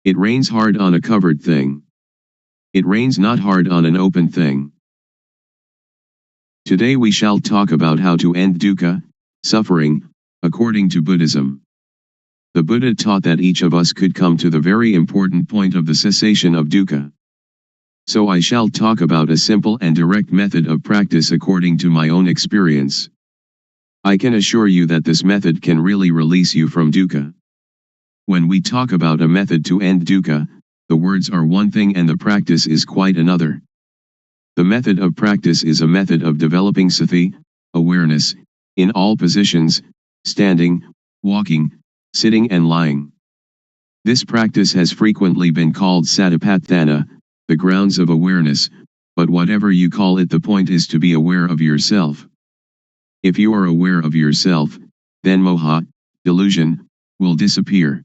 It rains hard on a covered thing. It rains not hard on an open thing. Today we shall talk about how to end dukkha, suffering, according to Buddhism. The Buddha taught that each of us could come to the very important point of the cessation of dukkha. So I shall talk about a simple and direct method of practice according to my own experience. I can assure you that this method can really release you from dukkha. When we talk about a method to end dukkha, the words are one thing and the practice is quite another. The method of practice is a method of developing sati, awareness, in all positions, standing, walking, sitting and lying. This practice has frequently been called satipatthana, the grounds of awareness, but whatever you call it, the point is to be aware of yourself. If you are aware of yourself, then moha, delusion, will disappear.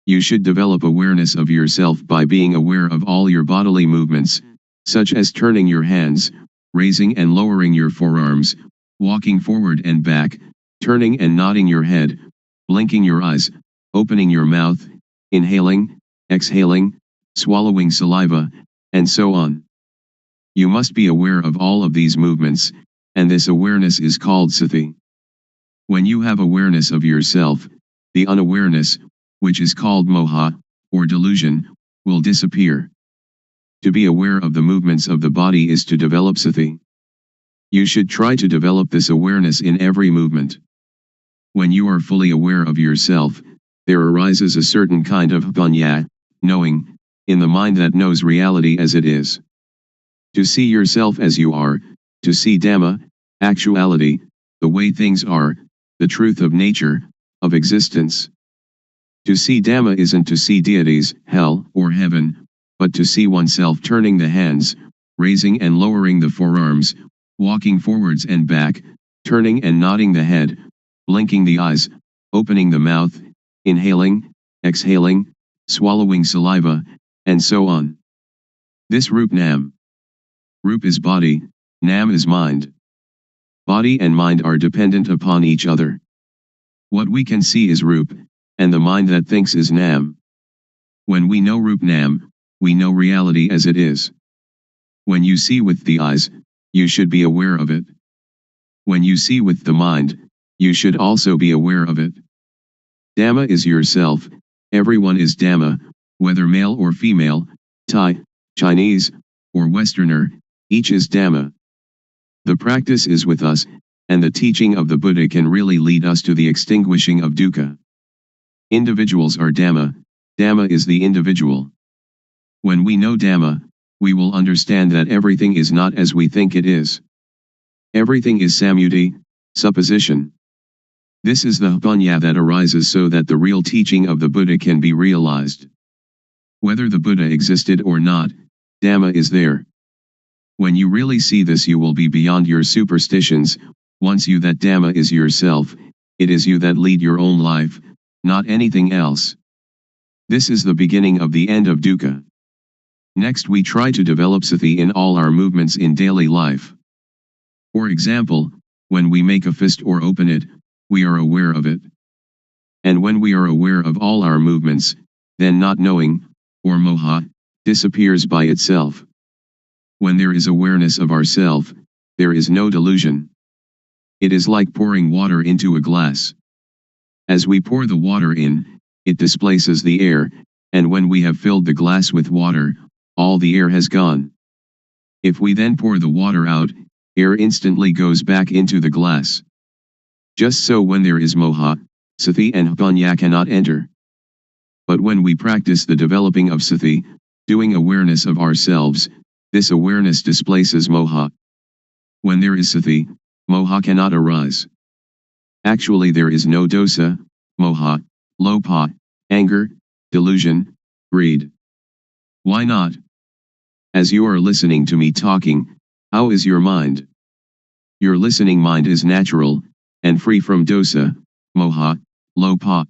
You should develop awareness of yourself by being aware of all your bodily movements, such as turning your hands, raising and lowering your forearms, walking forward and back, turning and nodding your head, blinking your eyes, opening your mouth, inhaling, exhaling, swallowing saliva, and so on. You must be aware of all of these movements, and this awareness is called sati. When you have awareness of yourself, the unawareness, which is called moha, or delusion, will disappear. To be aware of the movements of the body is to develop sati. You should try to develop this awareness in every movement. When you are fully aware of yourself, there arises a certain kind of panya, knowing, in the mind that knows reality as it is. To see yourself as you are, to see Dhamma, actuality, the way things are, the truth of nature, of existence. To see Dhamma isn't to see deities, hell, or heaven, but to see oneself turning the hands, raising and lowering the forearms, walking forwards and back, turning and nodding the head, blinking the eyes, opening the mouth, inhaling, exhaling, swallowing saliva, and so on. This Rup Nam. Rup is body, Nam is mind. Body and mind are dependent upon each other. What we can see is Rup, and the mind that thinks is Nam. When we know Rup Nam, we know reality as it is. When you see with the eyes, you should be aware of it. When you see with the mind, you should also be aware of it. Dhamma is yourself, everyone is Dhamma, whether male or female, Thai, Chinese, or Westerner, each is Dhamma. The practice is with us, and the teaching of the Buddha can really lead us to the extinguishing of dukkha. Individuals are Dhamma, Dhamma is the individual. When we know Dhamma, we will understand that everything is not as we think it is. Everything is samyuti, supposition. This is the panya that arises so that the real teaching of the Buddha can be realized. Whether the Buddha existed or not, Dhamma is there. When you really see this, you will be beyond your superstitions. Once you that Dhamma is yourself, it is you that lead your own life, not anything else. This is the beginning of the end of dukkha. Next we try to develop sati in all our movements in daily life. For example, when we make a fist or open it, we are aware of it. And when we are aware of all our movements, then not knowing, or moha, disappears by itself. When there is awareness of ourself, there is no delusion. It is like pouring water into a glass. As we pour the water in, it displaces the air, and when we have filled the glass with water, all the air has gone. If we then pour the water out, air instantly goes back into the glass. Just so when there is moha, sati and panya cannot enter. But when we practice the developing of sati, doing awareness of ourselves, this awareness displaces moha. When there is sati, moha cannot arise. Actually there is no dosa, moha, lopa, anger, delusion, greed. Why not? As you are listening to me talking, how is your mind? Your listening mind is natural, and free from dosa, moha, lopa.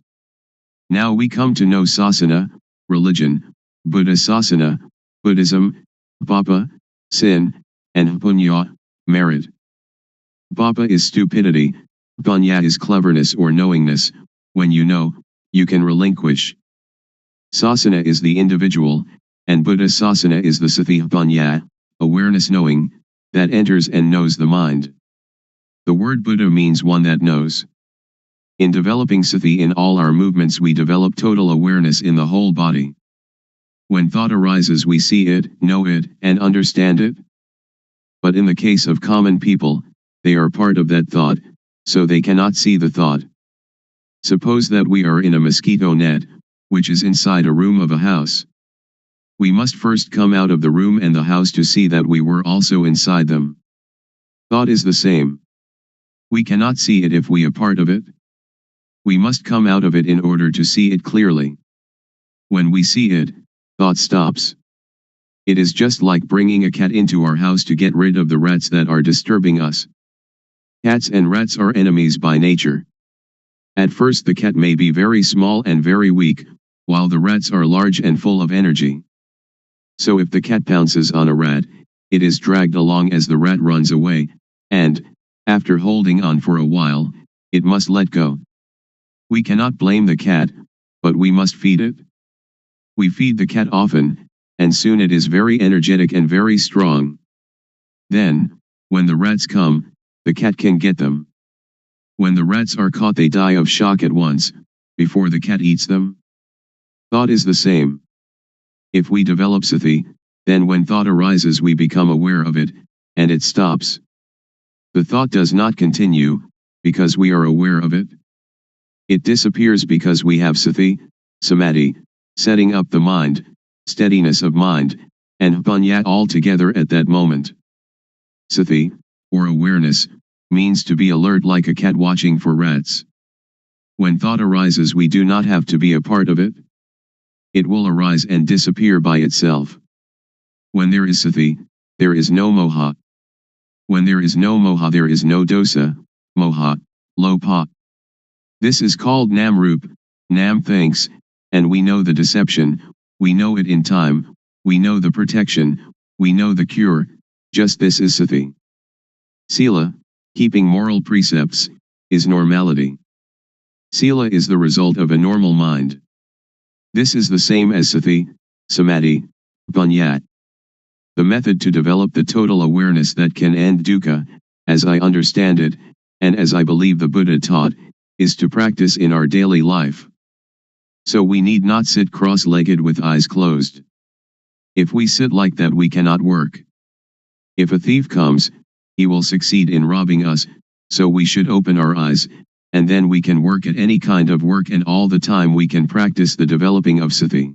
Now we come to know sasana, religion, Buddha sasana, Buddhism, papa, sin, and punya, merit. Papa is stupidity, punya is cleverness or knowingness. When you know, you can relinquish. Sasana is the individual, and Buddha sasana is the sati punya, awareness knowing, that enters and knows the mind. The word Buddha means one that knows. In developing sati in all our movements we develop total awareness in the whole body. When thought arises we see it, know it, and understand it. But in the case of common people, they are part of that thought, so they cannot see the thought. Suppose that we are in a mosquito net, which is inside a room of a house. We must first come out of the room and the house to see that we were also inside them. Thought is the same. We cannot see it if we are part of it. We must come out of it in order to see it clearly. When we see it, thought stops. It is just like bringing a cat into our house to get rid of the rats that are disturbing us. Cats and rats are enemies by nature. At first the cat may be very small and very weak, while the rats are large and full of energy. So if the cat pounces on a rat, it is dragged along as the rat runs away, and, after holding on for a while, it must let go. We cannot blame the cat, but we must feed it. We feed the cat often, and soon it is very energetic and very strong. Then, when the rats come, the cat can get them. When the rats are caught they die of shock at once, before the cat eats them. Thought is the same. If we develop sati, then when thought arises we become aware of it, and it stops. The thought does not continue, because we are aware of it. It disappears because we have sati, samadhi, setting up the mind, steadiness of mind, and punya all together at that moment. Sati, or awareness, means to be alert like a cat watching for rats. When thought arises we do not have to be a part of it. It will arise and disappear by itself. When there is sati, there is no moha. When there is no moha there is no dosa, moha, lopa. This is called nam-rup, nam thinks, and we know the deception, we know it in time, we know the protection, we know the cure, just this is sati. Sila, keeping moral precepts, is normality. Sila is the result of a normal mind. This is the same as sati, samadhi, punya. The method to develop the total awareness that can end dukkha, as I understand it, and as I believe the Buddha taught, is to practice in our daily life. So we need not sit cross-legged with eyes closed. If we sit like that we cannot work. If a thief comes, he will succeed in robbing us, so we should open our eyes, and then we can work at any kind of work and all the time we can practice the developing of sati.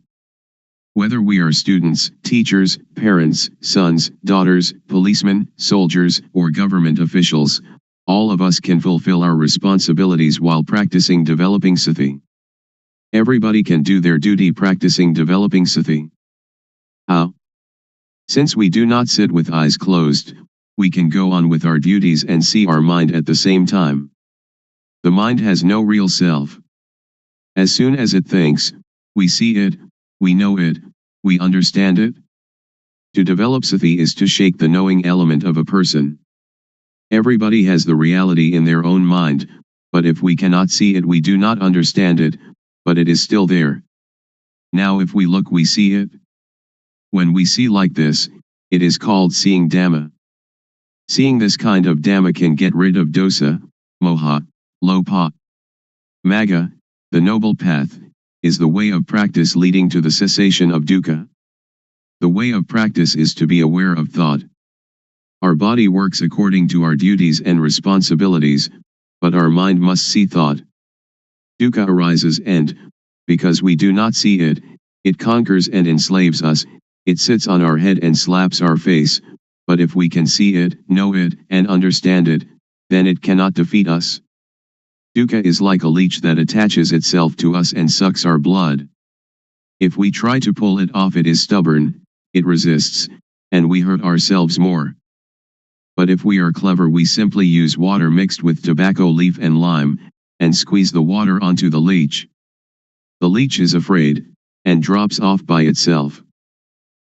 Whether we are students, teachers, parents, sons, daughters, policemen, soldiers, or government officials, all of us can fulfill our responsibilities while practicing developing sati. Everybody can do their duty practicing developing sati. How? Since we do not sit with eyes closed, we can go on with our duties and see our mind at the same time. The mind has no real self. As soon as it thinks, we see it, we know it, we understand it. To develop sati is to shake the knowing element of a person. Everybody has the reality in their own mind, but if we cannot see it we do not understand it, but it is still there. Now if we look we see it. When we see like this, it is called seeing Dhamma. Seeing this kind of Dhamma can get rid of dosa, moha, lopa. Magga, the noble path, is the way of practice leading to the cessation of dukkha. The way of practice is to be aware of thought. Our body works according to our duties and responsibilities, but our mind must see thought. Dukkha arises and, because we do not see it, it conquers and enslaves us, it sits on our head and slaps our face, but if we can see it, know it, and understand it, then it cannot defeat us. Dukkha is like a leech that attaches itself to us and sucks our blood. If we try to pull it off, it is stubborn, it resists, and we hurt ourselves more. But if we are clever, we simply use water mixed with tobacco leaf and lime, and squeeze the water onto the leech. The leech is afraid, and drops off by itself.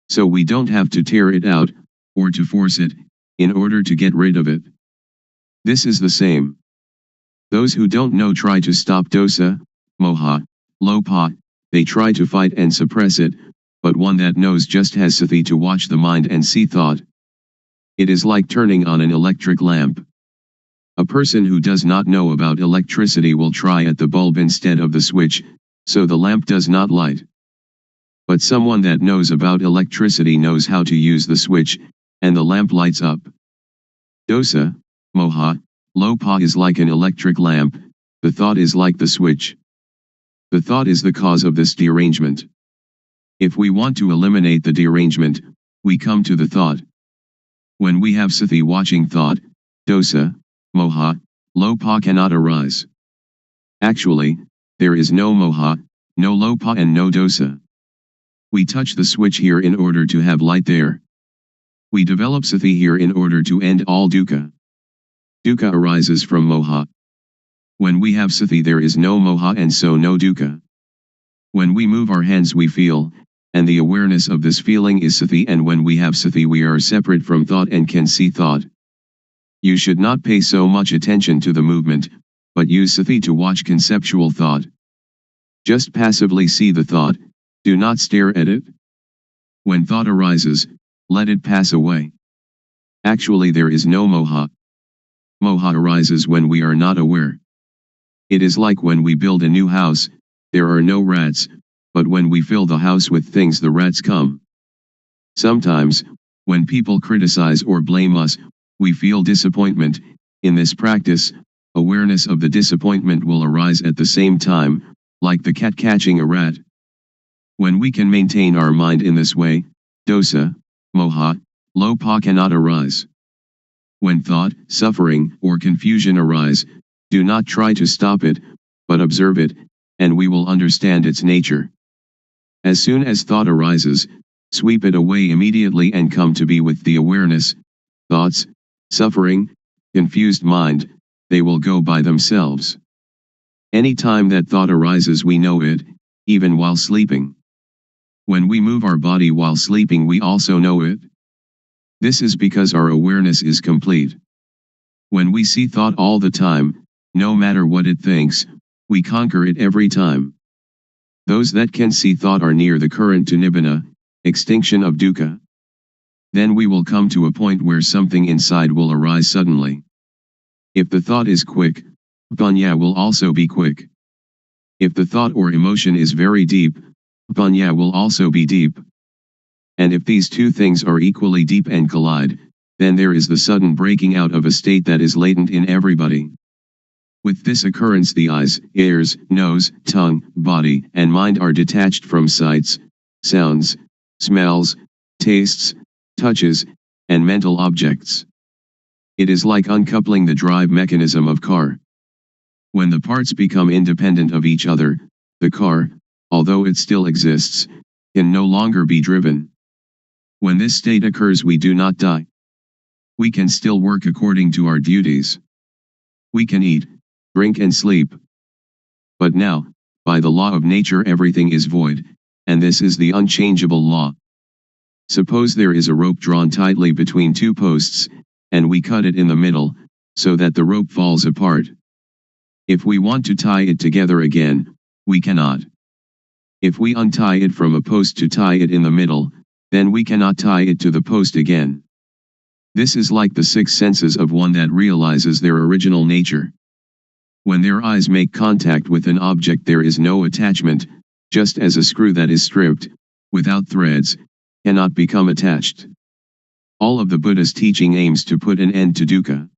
So we don't have to tear it out, or to force it, in order to get rid of it. This is the same. Those who don't know try to stop dosa, moha, lopa, they try to fight and suppress it, but one that knows just has sati to watch the mind and see thought. It is like turning on an electric lamp. A person who does not know about electricity will try at the bulb instead of the switch, so the lamp does not light. But someone that knows about electricity knows how to use the switch, and the lamp lights up. Dosa, moha, lopa is like an electric lamp, the thought is like the switch. The thought is the cause of this derangement. If we want to eliminate the derangement, we come to the thought. When we have sati watching thought, dosa, moha, lopa cannot arise. Actually, there is no moha, no lopa and no dosa. We touch the switch here in order to have light there. We develop sati here in order to end all dukkha. Dukkha arises from moha. When we have sati there is no moha and so no dukkha. When we move our hands we feel, and the awareness of this feeling is sati, and when we have sati we are separate from thought and can see thought. You should not pay so much attention to the movement, but use sati to watch conceptual thought. Just passively see the thought, do not stare at it. When thought arises, let it pass away. Actually there is no moha. Moha arises when we are not aware. It is like when we build a new house, there are no rats, but when we fill the house with things the rats come. Sometimes, when people criticize or blame us, we feel disappointment. In this practice, awareness of the disappointment will arise at the same time, like the cat catching a rat. When we can maintain our mind in this way, dosa, moha, lopa cannot arise. When thought, suffering, or confusion arise, do not try to stop it, but observe it, and we will understand its nature. As soon as thought arises, sweep it away immediately and come to be with the awareness. Thoughts, suffering, confused mind, they will go by themselves. Any time that thought arises we know it, even while sleeping. When we move our body while sleeping we also know it. This is because our awareness is complete. When we see thought all the time, no matter what it thinks, we conquer it every time. Those that can see thought are near the current to nibbana, extinction of dukkha. Then we will come to a point where something inside will arise suddenly. If the thought is quick, panya will also be quick. If the thought or emotion is very deep, panya will also be deep. And if these two things are equally deep and collide, then there is the sudden breaking out of a state that is latent in everybody. With this occurrence the eyes, ears, nose, tongue, body, and mind are detached from sights, sounds, smells, tastes, touches, and mental objects. It is like uncoupling the drive mechanism of car. When the parts become independent of each other, the car, although it still exists, can no longer be driven. When this state occurs we do not die. We can still work according to our duties. We can eat, drink and sleep. But now, by the law of nature everything is void, and this is the unchangeable law. Suppose there is a rope drawn tightly between two posts, and we cut it in the middle, so that the rope falls apart. If we want to tie it together again, we cannot. If we untie it from a post to tie it in the middle, then we cannot tie it to the post again. This is like the six senses of one that realizes their original nature. When their eyes make contact with an object there is no attachment, just as a screw that is stripped, without threads, cannot become attached. All of the Buddha's teaching aims to put an end to dukkha.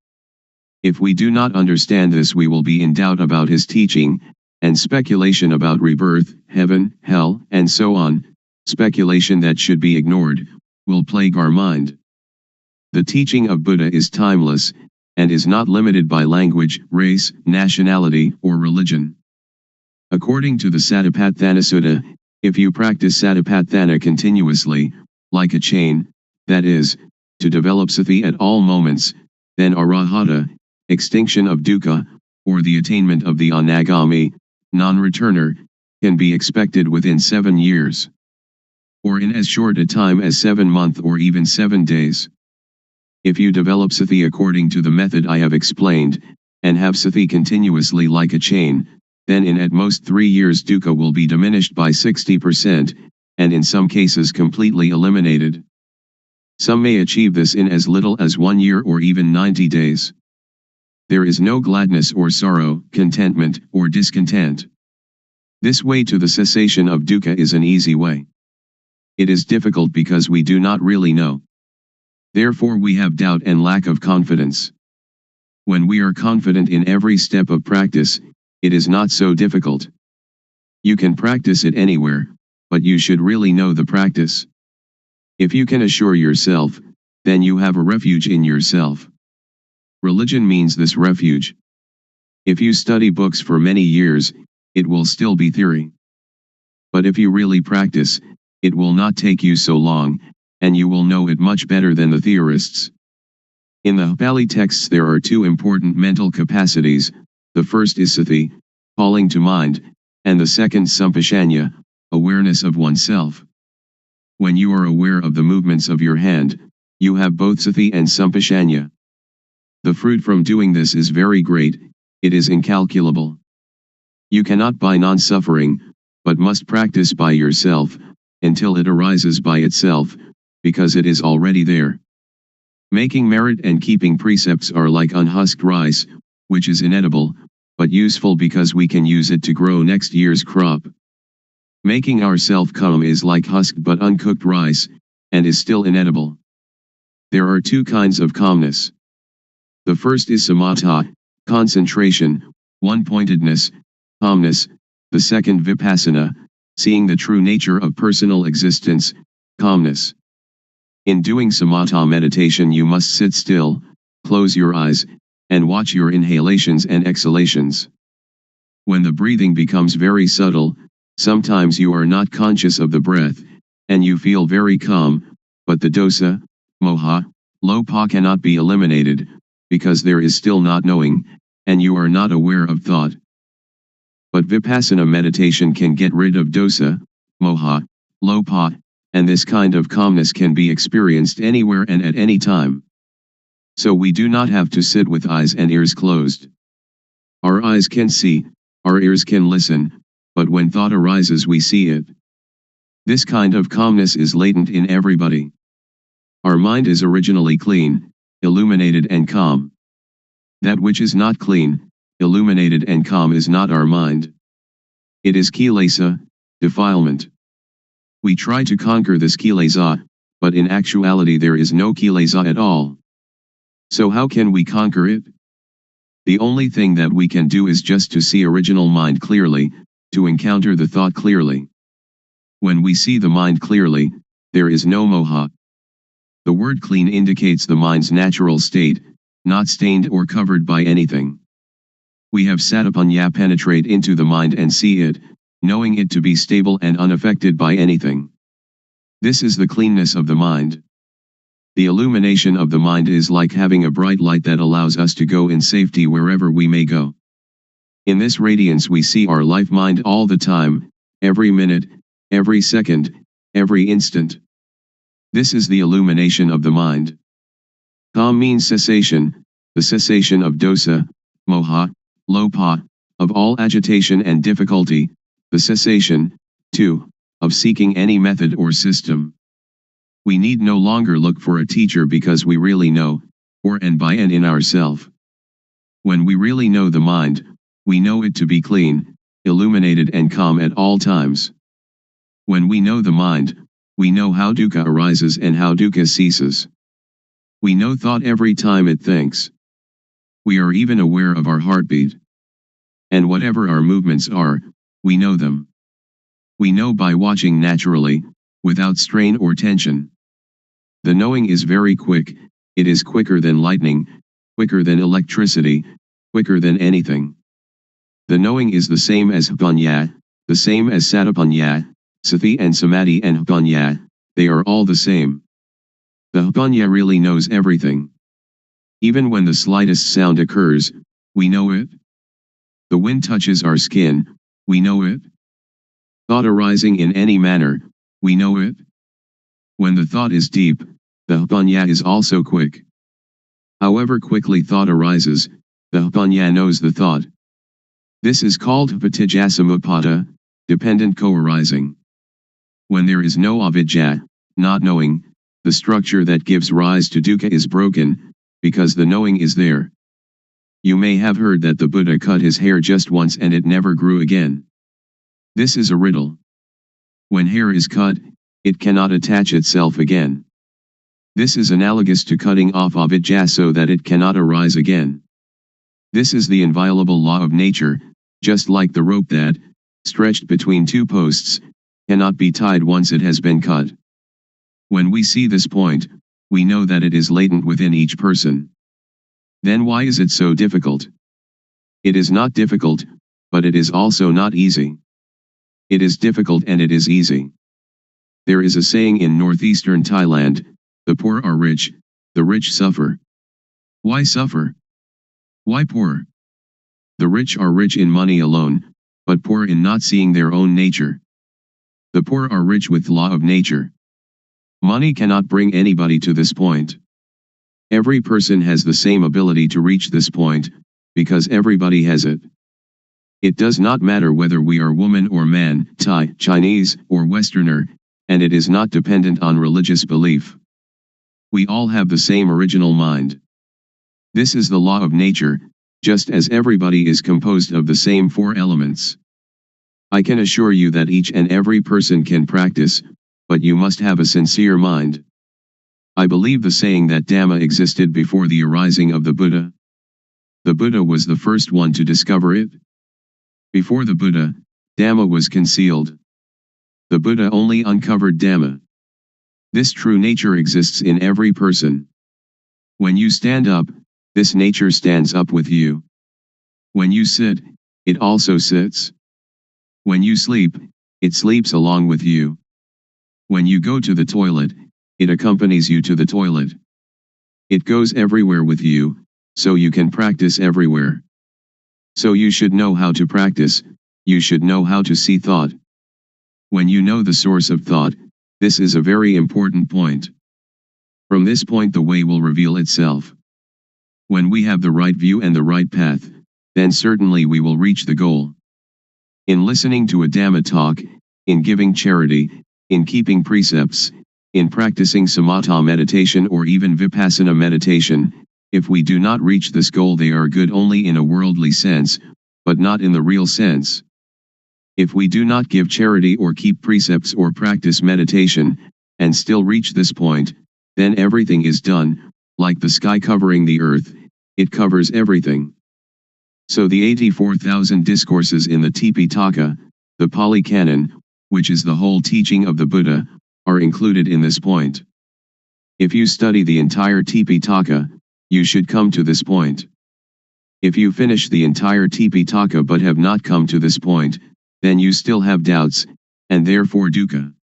If we do not understand this we will be in doubt about his teaching, and speculation about rebirth, heaven, hell, and so on, speculation that should be ignored, will plague our mind. The teaching of Buddha is timeless, and is not limited by language, race, nationality, or religion. According to the Satipatthana Sutta, if you practice Satipatthana continuously, like a chain, that is, to develop sati at all moments, then arahata, extinction of dukkha, or the attainment of the anagami, non-returner, can be expected within 7 years. Or in as short a time as 7 months or even 7 days. If you develop sati according to the method I have explained, and have sati continuously like a chain, then in at most 3 years dukkha will be diminished by 60%, and in some cases completely eliminated. Some may achieve this in as little as 1 year or even 90 days. There is no gladness or sorrow, contentment or discontent. This way to the cessation of dukkha is an easy way. It is difficult because we do not really know. Therefore we have doubt and lack of confidence. When we are confident in every step of practice, it is not so difficult. You can practice it anywhere, but you should really know the practice. If you can assure yourself, then you have a refuge in yourself. Religion means this refuge. If you study books for many years, it will still be theory. But if you really practice, it will not take you so long, and you will know it much better than the theorists. In the Pali texts there are 2 important mental capacities, the first is sati, calling to mind, and the second sampashanya, awareness of oneself. When you are aware of the movements of your hand, you have both sati and sampashanya. The fruit from doing this is very great, it is incalculable. You cannot buy non-suffering, but must practice by yourself, until it arises by itself, because it is already there. Making merit and keeping precepts are like unhusked rice, which is inedible, but useful because we can use it to grow next year's crop. Making ourself calm is like husked but uncooked rice, and is still inedible. There are 2 kinds of calmness. The first is samatha, concentration, one-pointedness, calmness, the second vipassana, seeing the true nature of personal existence, calmness. In doing samatha meditation you must sit still, close your eyes, and watch your inhalations and exhalations. When the breathing becomes very subtle, sometimes you are not conscious of the breath, and you feel very calm, but the dosa, moha, lopa cannot be eliminated, because there is still not knowing, and you are not aware of thought. But vipassana meditation can get rid of dosa, moha, lopa, and this kind of calmness can be experienced anywhere and at any time. So we do not have to sit with eyes and ears closed. Our eyes can see, our ears can listen, but when thought arises we see it. This kind of calmness is latent in everybody. Our mind is originally clean, illuminated and calm. That which is not clean, illuminated and calm is not our mind. It is kilesa, defilement. We try to conquer this kilesa, but in actuality there is no kilesa at all. So how can we conquer it? The only thing that we can do is just to see original mind clearly, to encounter the thought clearly. When we see the mind clearly, there is no moha. The word clean indicates the mind's natural state, not stained or covered by anything. We have satipanya penetrate into the mind and see it, knowing it to be stable and unaffected by anything. This is the cleanness of the mind. The illumination of the mind is like having a bright light that allows us to go in safety wherever we may go. In this radiance we see our life mind all the time, every minute, every second, every instant. This is the illumination of the mind. Calm means cessation, the cessation of dosa, moha, lopa, of all agitation and difficulty, the cessation, too, of seeking any method or system. We need no longer look for a teacher because we really know, or and by and in ourself. When we really know the mind, we know it to be clean, illuminated and calm at all times. When we know the mind, we know how dukkha arises and how dukkha ceases. We know thought every time it thinks. We are even aware of our heartbeat. And whatever our movements are, we know them. We know by watching naturally, without strain or tension. The knowing is very quick, it is quicker than lightning, quicker than electricity, quicker than anything. The knowing is the same as Hpanya, the same as Satipanya, Sati and Samadhi and Hpanya, they are all the same. The Hpanya really knows everything. Even when the slightest sound occurs, we know it. The wind touches our skin, we know it. Thought arising in any manner, we know it. When the thought is deep, the Hpanya is also quick. However quickly thought arises, the Hpanya knows the thought. This is called Hpatijjasamuppada, dependent co-arising. When there is no avidya, not knowing, the structure that gives rise to dukkha is broken, because the knowing is there. You may have heard that the Buddha cut his hair just once and it never grew again. This is a riddle. When hair is cut, it cannot attach itself again. This is analogous to cutting off avidya so that it cannot arise again. This is the inviolable law of nature, just like the rope that, stretched between two posts, cannot be tied once it has been cut. When we see this point, we know that it is latent within each person. Then why is it so difficult? It is not difficult, but it is also not easy. It is difficult and it is easy. There is a saying in northeastern Thailand, the poor are rich, the rich suffer. Why suffer? Why poor? The rich are rich in money alone, but poor in not seeing their own nature. The poor are rich with law of nature. Money cannot bring anybody to this point. Every person has the same ability to reach this point, because everybody has it. It does not matter whether we are woman or man, Thai, Chinese, or Westerner, and it is not dependent on religious belief. We all have the same original mind. This is the law of nature, just as everybody is composed of the same four elements. I can assure you that each and every person can practice, but you must have a sincere mind. I believe the saying that Dhamma existed before the arising of the Buddha. The Buddha was the first one to discover it. Before the Buddha, Dhamma was concealed. The Buddha only uncovered Dhamma. This true nature exists in every person. When you stand up, this nature stands up with you. When you sit, it also sits. When you sleep, it sleeps along with you. When you go to the toilet, it accompanies you to the toilet. It goes everywhere with you, so you can practice everywhere. So you should know how to practice, you should know how to see thought. When you know the source of thought, this is a very important point. From this point the way will reveal itself. When we have the right view and the right path, then certainly we will reach the goal. In listening to a Dhamma talk, in giving charity, in keeping precepts, in practicing samatha meditation or even Vipassana meditation, if we do not reach this goal they are good only in a worldly sense, but not in the real sense. If we do not give charity or keep precepts or practice meditation, and still reach this point, then everything is done, like the sky covering the earth, it covers everything. So the 84,000 discourses in the Tipitaka, the Pali Canon, which is the whole teaching of the Buddha, are included in this point. If you study the entire Tipitaka, you should come to this point. If you finish the entire Tipitaka but have not come to this point, then you still have doubts, and therefore dukkha.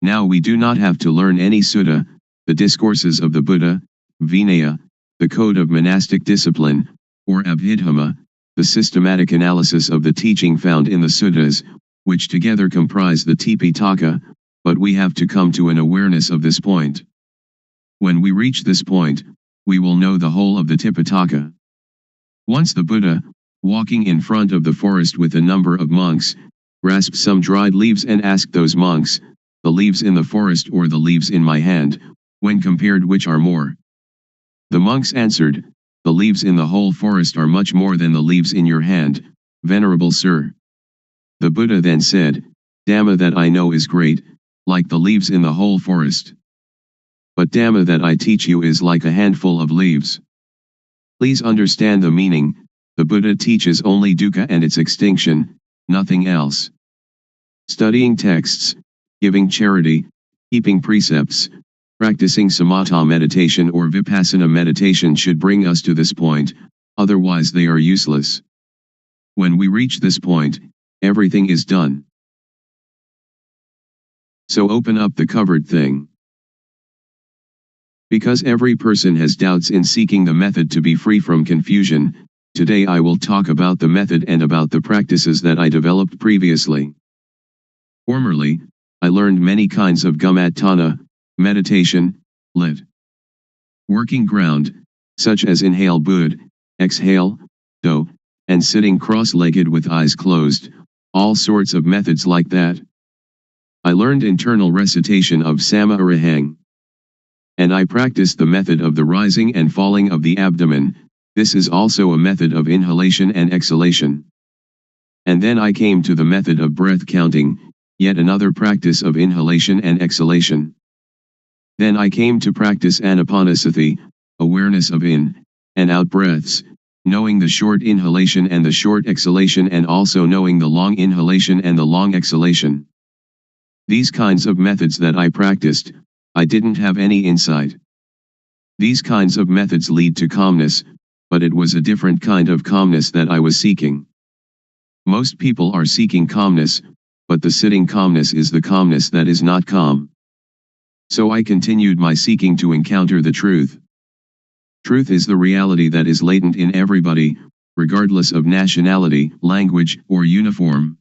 Now we do not have to learn any sutta, the discourses of the Buddha, Vinaya, the code of monastic discipline, or Abhidhamma, the systematic analysis of the teaching found in the suttas, which together comprise the Tipitaka, but we have to come to an awareness of this point. When we reach this point, we will know the whole of the Tipitaka. Once the Buddha, walking in front of the forest with a number of monks, grasped some dried leaves and asked those monks, the leaves in the forest or the leaves in my hand, when compared which are more? The monks answered, the leaves in the whole forest are much more than the leaves in your hand, venerable sir. The Buddha then said, Dhamma that I know is great, like the leaves in the whole forest. But Dhamma that I teach you is like a handful of leaves. Please understand the meaning, the Buddha teaches only dukkha and its extinction, nothing else. Studying texts, giving charity, keeping precepts, Practicing samatha meditation or vipassana meditation should bring us to this point, otherwise they are useless. When we reach this point, everything is done. So open up the covered thing. Because every person has doubts in seeking the method to be free from confusion, today I will talk about the method and about the practices that I developed previously. Formerly, I learned many kinds of gumatana, meditation, lit. Working ground, such as inhale bud, exhale, do, and sitting cross-legged with eyes closed, all sorts of methods like that. I learned internal recitation of Sama Arahang. And I practiced the method of the rising and falling of the abdomen. This is also a method of inhalation and exhalation. And then I came to the method of breath counting, yet another practice of inhalation and exhalation. Then I came to practice anapanasati, awareness of in and out breaths, knowing the short inhalation and the short exhalation and also knowing the long inhalation and the long exhalation. These kinds of methods that I practiced, I didn't have any insight. These kinds of methods lead to calmness, but it was a different kind of calmness that I was seeking. Most people are seeking calmness, but the sitting calmness is the calmness that is not calm. So I continued my seeking to encounter the truth. Truth is the reality that is latent in everybody, regardless of nationality, language, or uniform.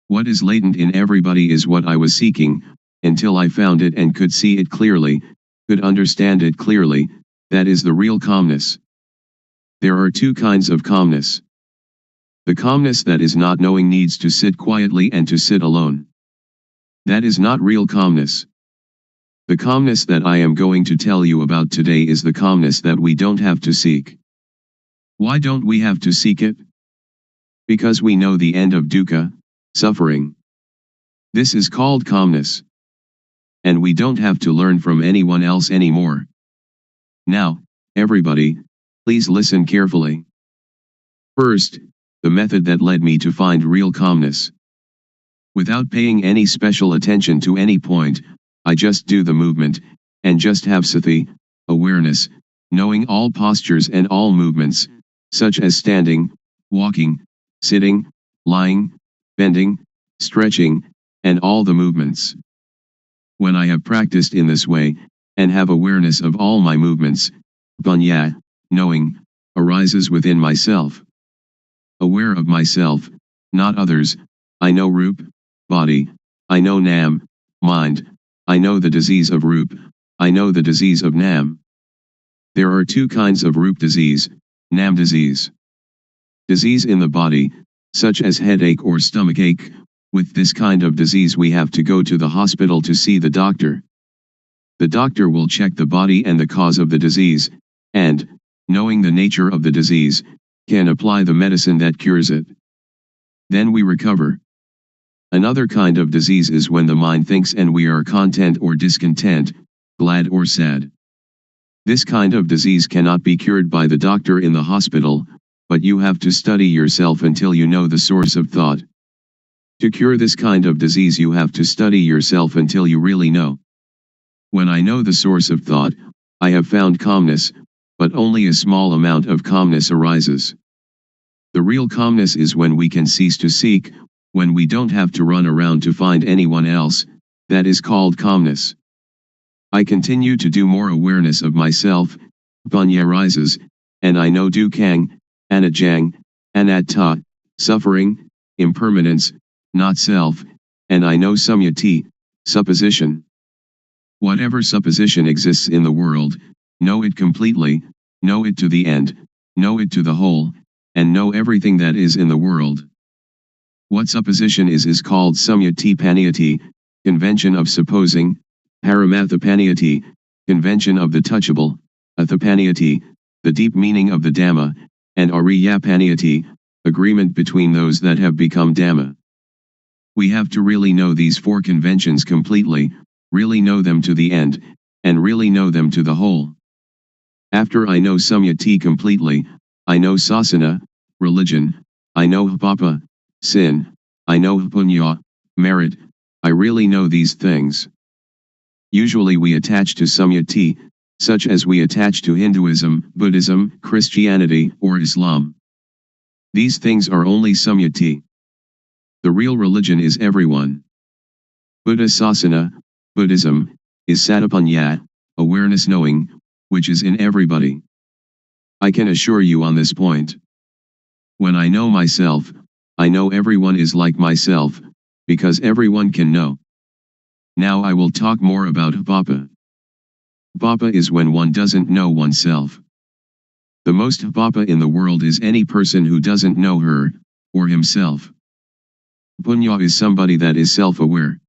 What is latent in everybody is what I was seeking, until I found it and could see it clearly, could understand it clearly. That is the real calmness. There are two kinds of calmness. The calmness that is not knowing needs to sit quietly and to sit alone. That is not real calmness. The calmness that I am going to tell you about today is the calmness that we don't have to seek. Why don't we have to seek it? Because we know the end of dukkha, suffering. This is called calmness. And we don't have to learn from anyone else anymore. Now, everybody, please listen carefully. First, the method that led me to find real calmness. Without paying any special attention to any point, I just do the movement, and just have sati, awareness, knowing all postures and all movements, such as standing, walking, sitting, lying, bending, stretching, and all the movements. When I have practiced in this way, and have awareness of all my movements, panya, knowing, arises within myself. Aware of myself, not others, I know rup, body, I know nam, mind, I know the disease of rup, I know the disease of nam. There are two kinds of rup disease, nam disease. Disease in the body, such as headache or stomachache. With this kind of disease we have to go to the hospital to see the doctor. The doctor will check the body and the cause of the disease, and, knowing the nature of the disease, can apply the medicine that cures it. Then we recover. Another kind of disease is when the mind thinks and we are content or discontent, glad or sad. This kind of disease cannot be cured by the doctor in the hospital, but you have to study yourself until you know the source of thought. To cure this kind of disease you have to study yourself until you really know. When I know the source of thought, I have found calmness, but only a small amount of calmness arises. The real calmness is when we can cease to seek, when we don't have to run around to find anyone else, that is called calmness. I continue to do more awareness of myself, panya rises, and I know dukkang, anajang, anatta, suffering, impermanence, not self, and I know samyati, supposition. Whatever supposition exists in the world, know it completely, know it to the end, know it to the whole, and know everything that is in the world. What supposition is called samyati paniyati, convention of supposing, paramathapaniyati, convention of the touchable, athapaniyati, the deep meaning of the Dhamma, and ariyapaniyati, agreement between those that have become Dhamma. We have to really know these four conventions completely, really know them to the end, and really know them to the whole. After I know samyati completely, I know sasana, religion, I know papa, sin, I know punya, merit, I really know these things. Usually we attach to samyati, such as we attach to Hinduism, Buddhism, Christianity, or Islam. These things are only samyati. The real religion is everyone. Buddha Sasana, Buddhism, is satapanya, awareness knowing, which is in everybody. I can assure you on this point. When I know myself, I know everyone is like myself, because everyone can know. Now I will talk more about vipapa. Vipapa is when one doesn't know oneself. The most vipapa in the world is any person who doesn't know her, or himself. Punya is somebody that is self-aware.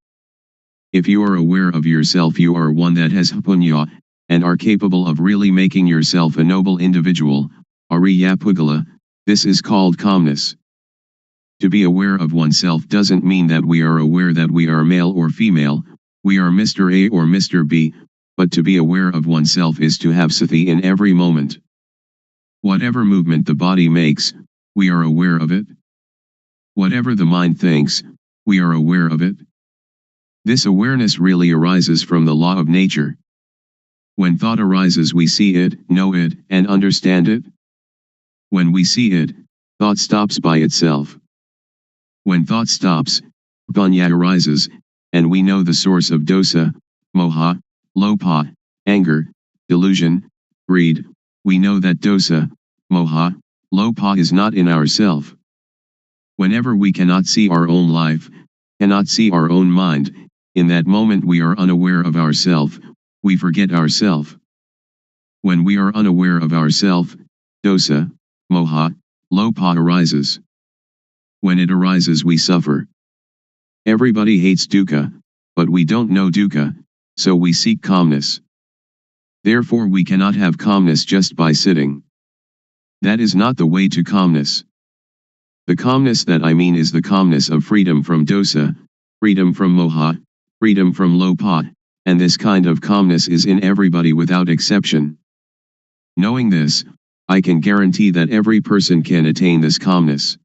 If you are aware of yourself, you are one that has punya, and are capable of really making yourself a noble individual, Ariya Pugala. This is called calmness. To be aware of oneself doesn't mean that we are aware that we are male or female, we are Mr. A or Mr. B, but to be aware of oneself is to have sati in every moment. Whatever movement the body makes, we are aware of it. Whatever the mind thinks, we are aware of it. This awareness really arises from the law of nature. When thought arises, we see it, know it, and understand it. When we see it, thought stops by itself. When thought stops, punya arises, and we know the source of dosa, moha, lopa, anger, delusion, greed. We know that dosa, moha, lopa is not in ourself. Whenever we cannot see our own life, cannot see our own mind, in that moment we are unaware of ourself, we forget ourself. When we are unaware of ourself, dosa, moha, lopa arises. When it arises, we suffer. Everybody hates dukkha, but we don't know dukkha, so we seek calmness. Therefore we cannot have calmness just by sitting. That is not the way to calmness. The calmness that I mean is the calmness of freedom from dosa, freedom from moha, freedom from lopa, and this kind of calmness is in everybody without exception. Knowing this, I can guarantee that every person can attain this calmness.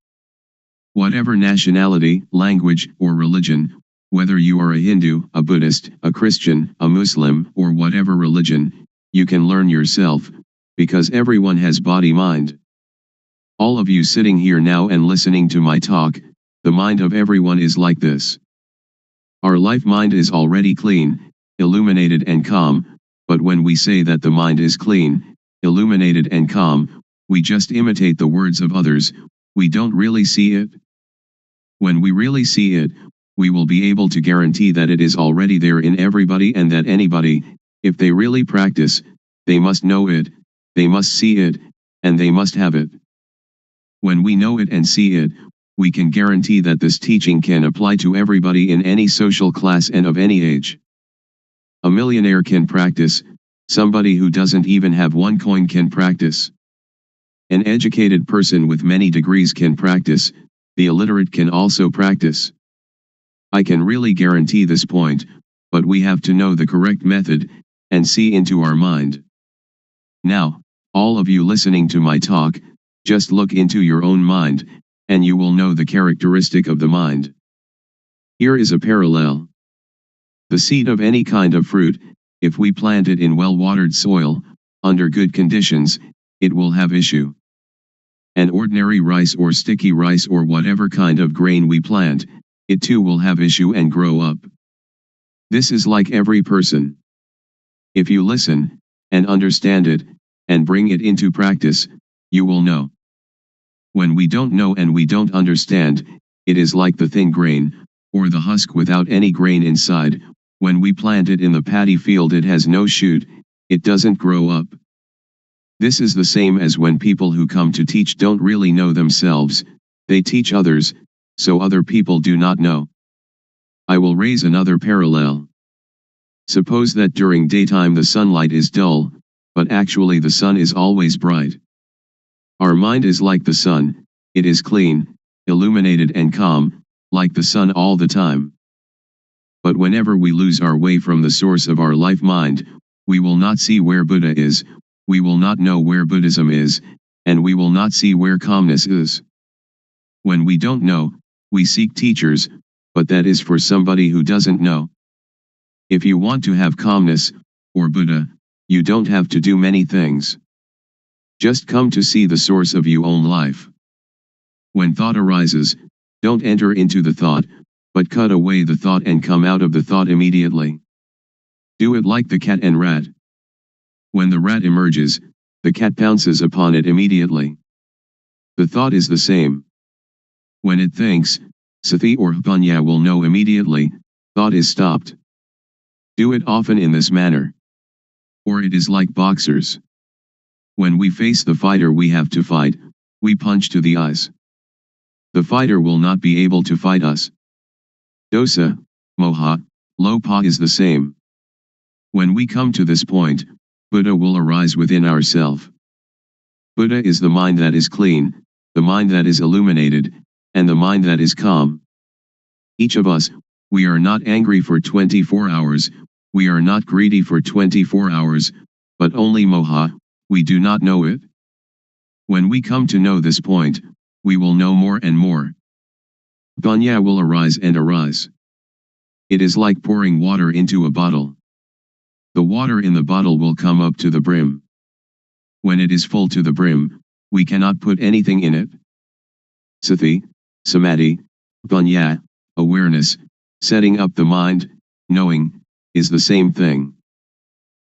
Whatever nationality, language, or religion, whether you are a Hindu, a Buddhist, a Christian, a Muslim, or whatever religion, you can learn yourself, because everyone has body-mind. All of you sitting here now and listening to my talk, the mind of everyone is like this. Our life mind is already clean, illuminated and calm, but when we say that the mind is clean, illuminated and calm, we just imitate the words of others, we don't really see it. When we really see it, we will be able to guarantee that it is already there in everybody and that anybody, if they really practice, they must know it, they must see it, and they must have it. When we know it and see it, we can guarantee that this teaching can apply to everybody in any social class and of any age. A millionaire can practice, somebody who doesn't even have one coin can practice. An educated person with many degrees can practice, the illiterate can also practice. I can really guarantee this point, but we have to know the correct method, and see into our mind. Now, all of you listening to my talk, just look into your own mind, and you will know the characteristic of the mind. Here is a parallel. The seed of any kind of fruit, if we plant it in well-watered soil, under good conditions, it will have issue. An ordinary rice or sticky rice or whatever kind of grain we plant, it too will have issue and grow up. This is like every person. If you listen, and understand it, and bring it into practice, you will know. When we don't know and we don't understand, it is like the thin grain, or the husk without any grain inside. When we plant it in the paddy field, it has no shoot, it doesn't grow up. This is the same as when people who come to teach don't really know themselves, they teach others, so other people do not know. I will raise another parallel. Suppose that during daytime the sunlight is dull, but actually the sun is always bright. Our mind is like the sun, it is clean, illuminated and calm, like the sun all the time. But whenever we lose our way from the source of our life mind, we will not see where Buddha is, we will not know where Buddhism is, and we will not see where calmness is. When we don't know, we seek teachers, but that is for somebody who doesn't know. If you want to have calmness, or Buddha, you don't have to do many things. Just come to see the source of your own life. When thought arises, don't enter into the thought, but cut away the thought and come out of the thought immediately. Do it like the cat and rat. When the rat emerges, the cat pounces upon it immediately. The thought is the same. When it thinks, sati or panya will know immediately, thought is stopped. Do it often in this manner. Or it is like boxers. When we face the fighter we have to fight, we punch to the eyes. The fighter will not be able to fight us. Dosa, moha, lopa is the same. When we come to this point, Buddha will arise within ourself. Buddha is the mind that is clean, the mind that is illuminated, and the mind that is calm. Each of us, we are not angry for 24 hours, we are not greedy for 24 hours, but only moha, we do not know it. When we come to know this point, we will know more and more. Panya will arise and arise. It is like pouring water into a bottle. The water in the bottle will come up to the brim. When it is full to the brim, we cannot put anything in it. Sati, samadhi, panya, awareness, setting up the mind, knowing, is the same thing.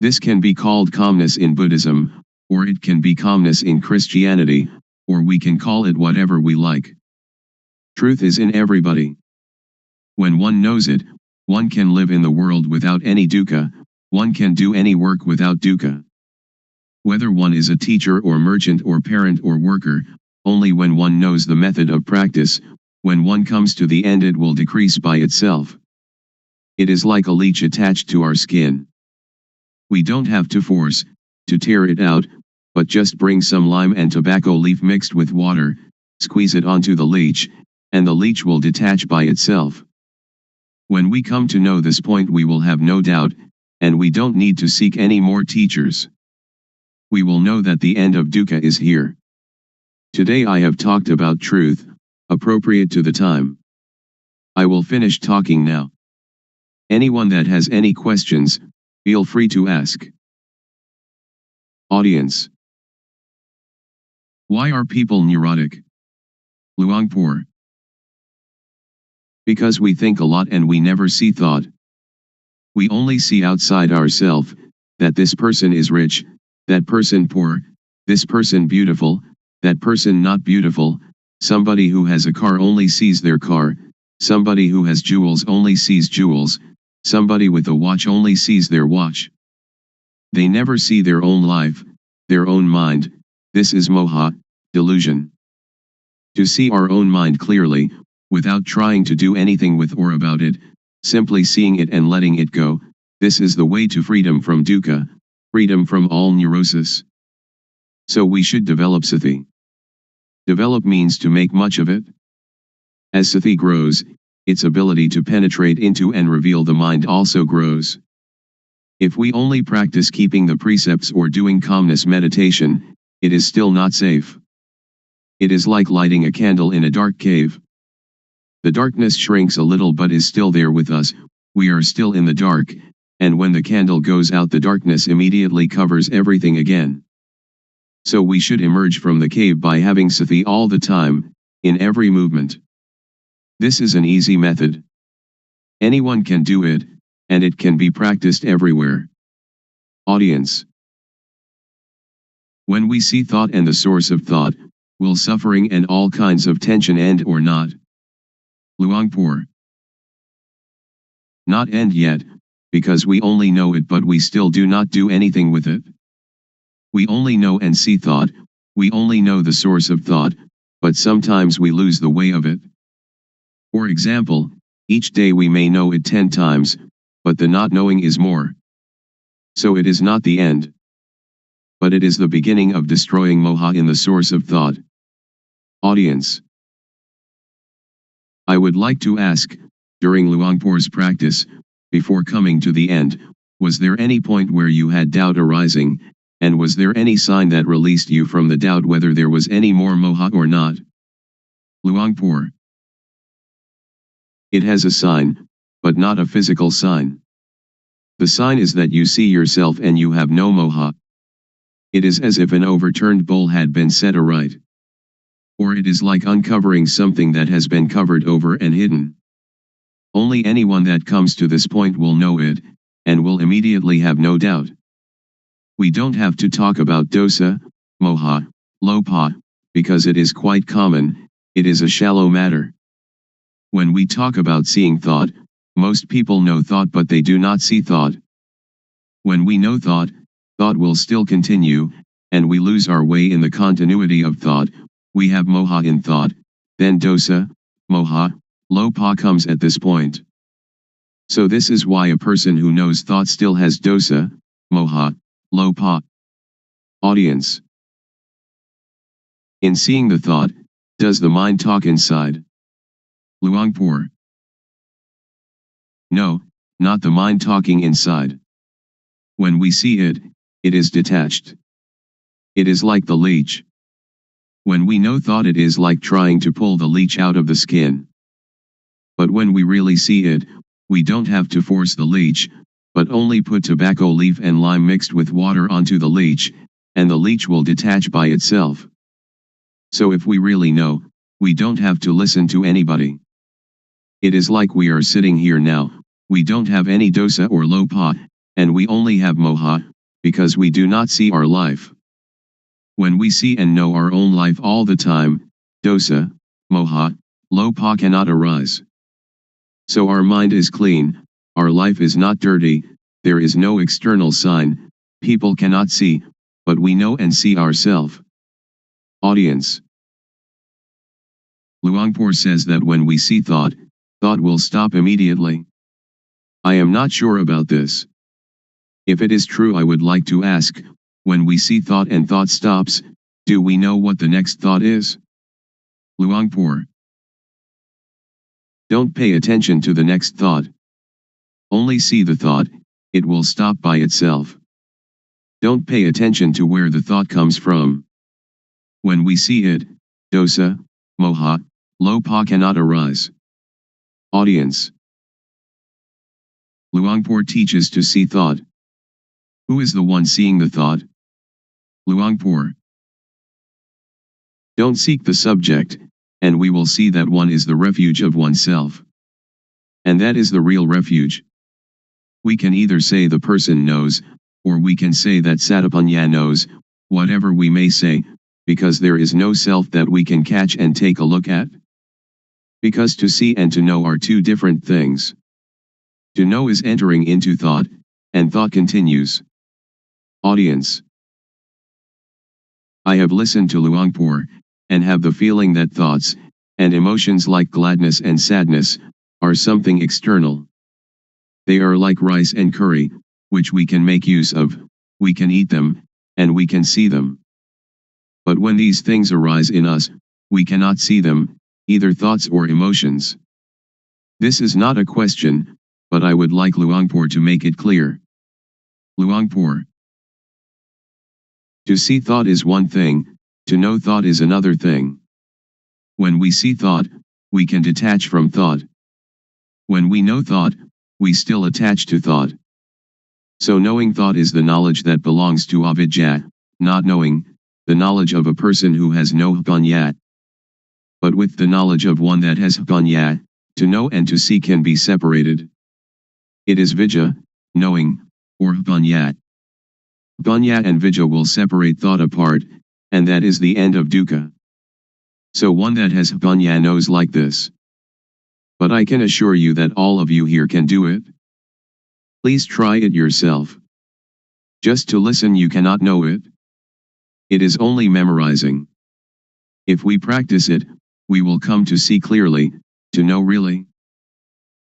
This can be called calmness in Buddhism, or it can be calmness in Christianity, or we can call it whatever we like. Truth is in everybody. When one knows it, one can live in the world without any dukkha, one can do any work without dukkha. Whether one is a teacher or merchant or parent or worker, only when one knows the method of practice, when one comes to the end it will decrease by itself. It is like a leech attached to our skin. We don't have to force, to tear it out, but just bring some lime and tobacco leaf mixed with water, squeeze it onto the leech, and the leech will detach by itself. When we come to know this point we will have no doubt, and we don't need to seek any more teachers. We will know that the end of dukkha is here. Today I have talked about truth, appropriate to the time. I will finish talking now. Anyone that has any questions, feel free to ask. Audience. Why are people neurotic? Luangpor. Because we think a lot and we never see thought. We only see outside ourselves, that this person is rich, that person poor, this person beautiful, that person not beautiful, somebody who has a car only sees their car, somebody who has jewels only sees jewels, somebody with a watch only sees their watch. They never see their own life, their own mind. This is moha, delusion. To see our own mind clearly, without trying to do anything with or about it, simply seeing it and letting it go, this is the way to freedom from dukkha, freedom from all neurosis. So we should develop sati. Develop means to make much of it. As sati grows, its ability to penetrate into and reveal the mind also grows. If we only practice keeping the precepts or doing calmness meditation, it is still not safe. It is like lighting a candle in a dark cave. The darkness shrinks a little but is still there with us, we are still in the dark, and when the candle goes out the darkness immediately covers everything again. So we should emerge from the cave by having sati all the time, in every movement. This is an easy method. Anyone can do it, and it can be practiced everywhere. Audience. When we see thought and the source of thought, will suffering and all kinds of tension end or not? Luangpor. Not end yet, because we only know it but we still do not do anything with it. We only know and see thought, we only know the source of thought, but sometimes we lose the way of it. For example, each day we may know it 10 times, but the not knowing is more. So it is not the end. But it is the beginning of destroying moha in the source of thought. Audience. I would like to ask, during Luangpor's practice, before coming to the end, was there any point where you had doubt arising, and was there any sign that released you from the doubt whether there was any more moha or not? Luangpor. It has a sign, but not a physical sign. The sign is that you see yourself and you have no moha. It is as if an overturned bowl had been set aright. Or it is like uncovering something that has been covered over and hidden. Only anyone that comes to this point will know it, and will immediately have no doubt. We don't have to talk about dosa, moha, lopa, because it is quite common, it is a shallow matter. When we talk about seeing thought, most people know thought but they do not see thought. When we know thought, thought will still continue, and we lose our way in the continuity of thought. We have moha in thought, then dosa, moha, lopa comes at this point. So this is why a person who knows thought still has dosa, moha, lopa. Audience. In seeing the thought, does the mind talk inside? Luangpor. No, not the mind talking inside. When we see it, it is detached. It is like the leech. When we know thought, it is like trying to pull the leech out of the skin. But when we really see it, we don't have to force the leech, but only put tobacco leaf and lime mixed with water onto the leech, and the leech will detach by itself. So if we really know, we don't have to listen to anybody. It is like we are sitting here now, we don't have any dosa or lopa, and we only have moha, because we do not see our life. When we see and know our own life all the time, dosa, moha, lopa cannot arise. So our mind is clean, our life is not dirty, there is no external sign, people cannot see, but we know and see ourselves. Audience. Luangpor says that when we see thought, thought will stop immediately. I am not sure about this. If it is true, I would like to ask, when we see thought and thought stops, do we know what the next thought is? Luangpor. Don't pay attention to the next thought. Only see the thought, it will stop by itself. Don't pay attention to where the thought comes from. When we see it, dosa, moha, lopa cannot arise. Audience. Luangpor teaches to see thought. Who is the one seeing the thought? Luangpor. Don't seek the subject, and we will see that one is the refuge of oneself. And that is the real refuge. We can either say the person knows, or we can say that Satapanya knows, whatever we may say, because there is no self that we can catch and take a look at. Because to see and to know are two different things. To know is entering into thought, and thought continues. Audience. I have listened to Luangpor, and have the feeling that thoughts, and emotions like gladness and sadness, are something external. They are like rice and curry, which we can make use of, we can eat them, and we can see them. But when these things arise in us, we cannot see them, either thoughts or emotions. This is not a question, but I would like Luangpor to make it clear. Luangpor. To see thought is one thing, to know thought is another thing. When we see thought, we can detach from thought. When we know thought, we still attach to thought. So knowing thought is the knowledge that belongs to avidya, not knowing, the knowledge of a person who has no jnana. But with the knowledge of one that has jnana, to know and to see can be separated. It is vidya, knowing, or jnana. Jnana and vidya will separate thought apart, and that is the end of dukkha. So one that has jnana knows like this. But I can assure you that all of you here can do it. Please try it yourself. Just to listen you cannot know it. It is only memorizing. If we practice it, we will come to see clearly, to know really.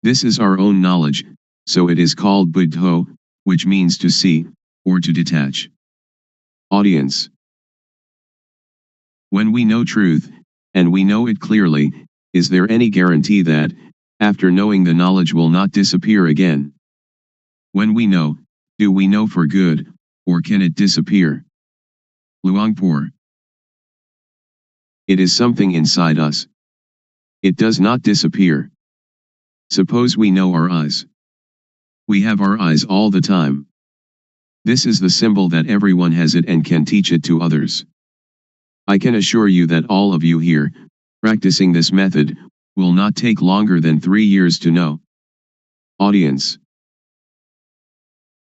This is our own knowledge, so it is called buddho, which means to see, or to detach. Audience. When we know truth, and we know it clearly, is there any guarantee that, after knowing the knowledge will not disappear again? When we know, do we know for good, or can it disappear? Luangpor. It is something inside us. It does not disappear. Suppose we know our eyes. We have our eyes all the time. This is the symbol that everyone has it and can teach it to others. I can assure you that all of you here, practicing this method, will not take longer than 3 years to know. Audience.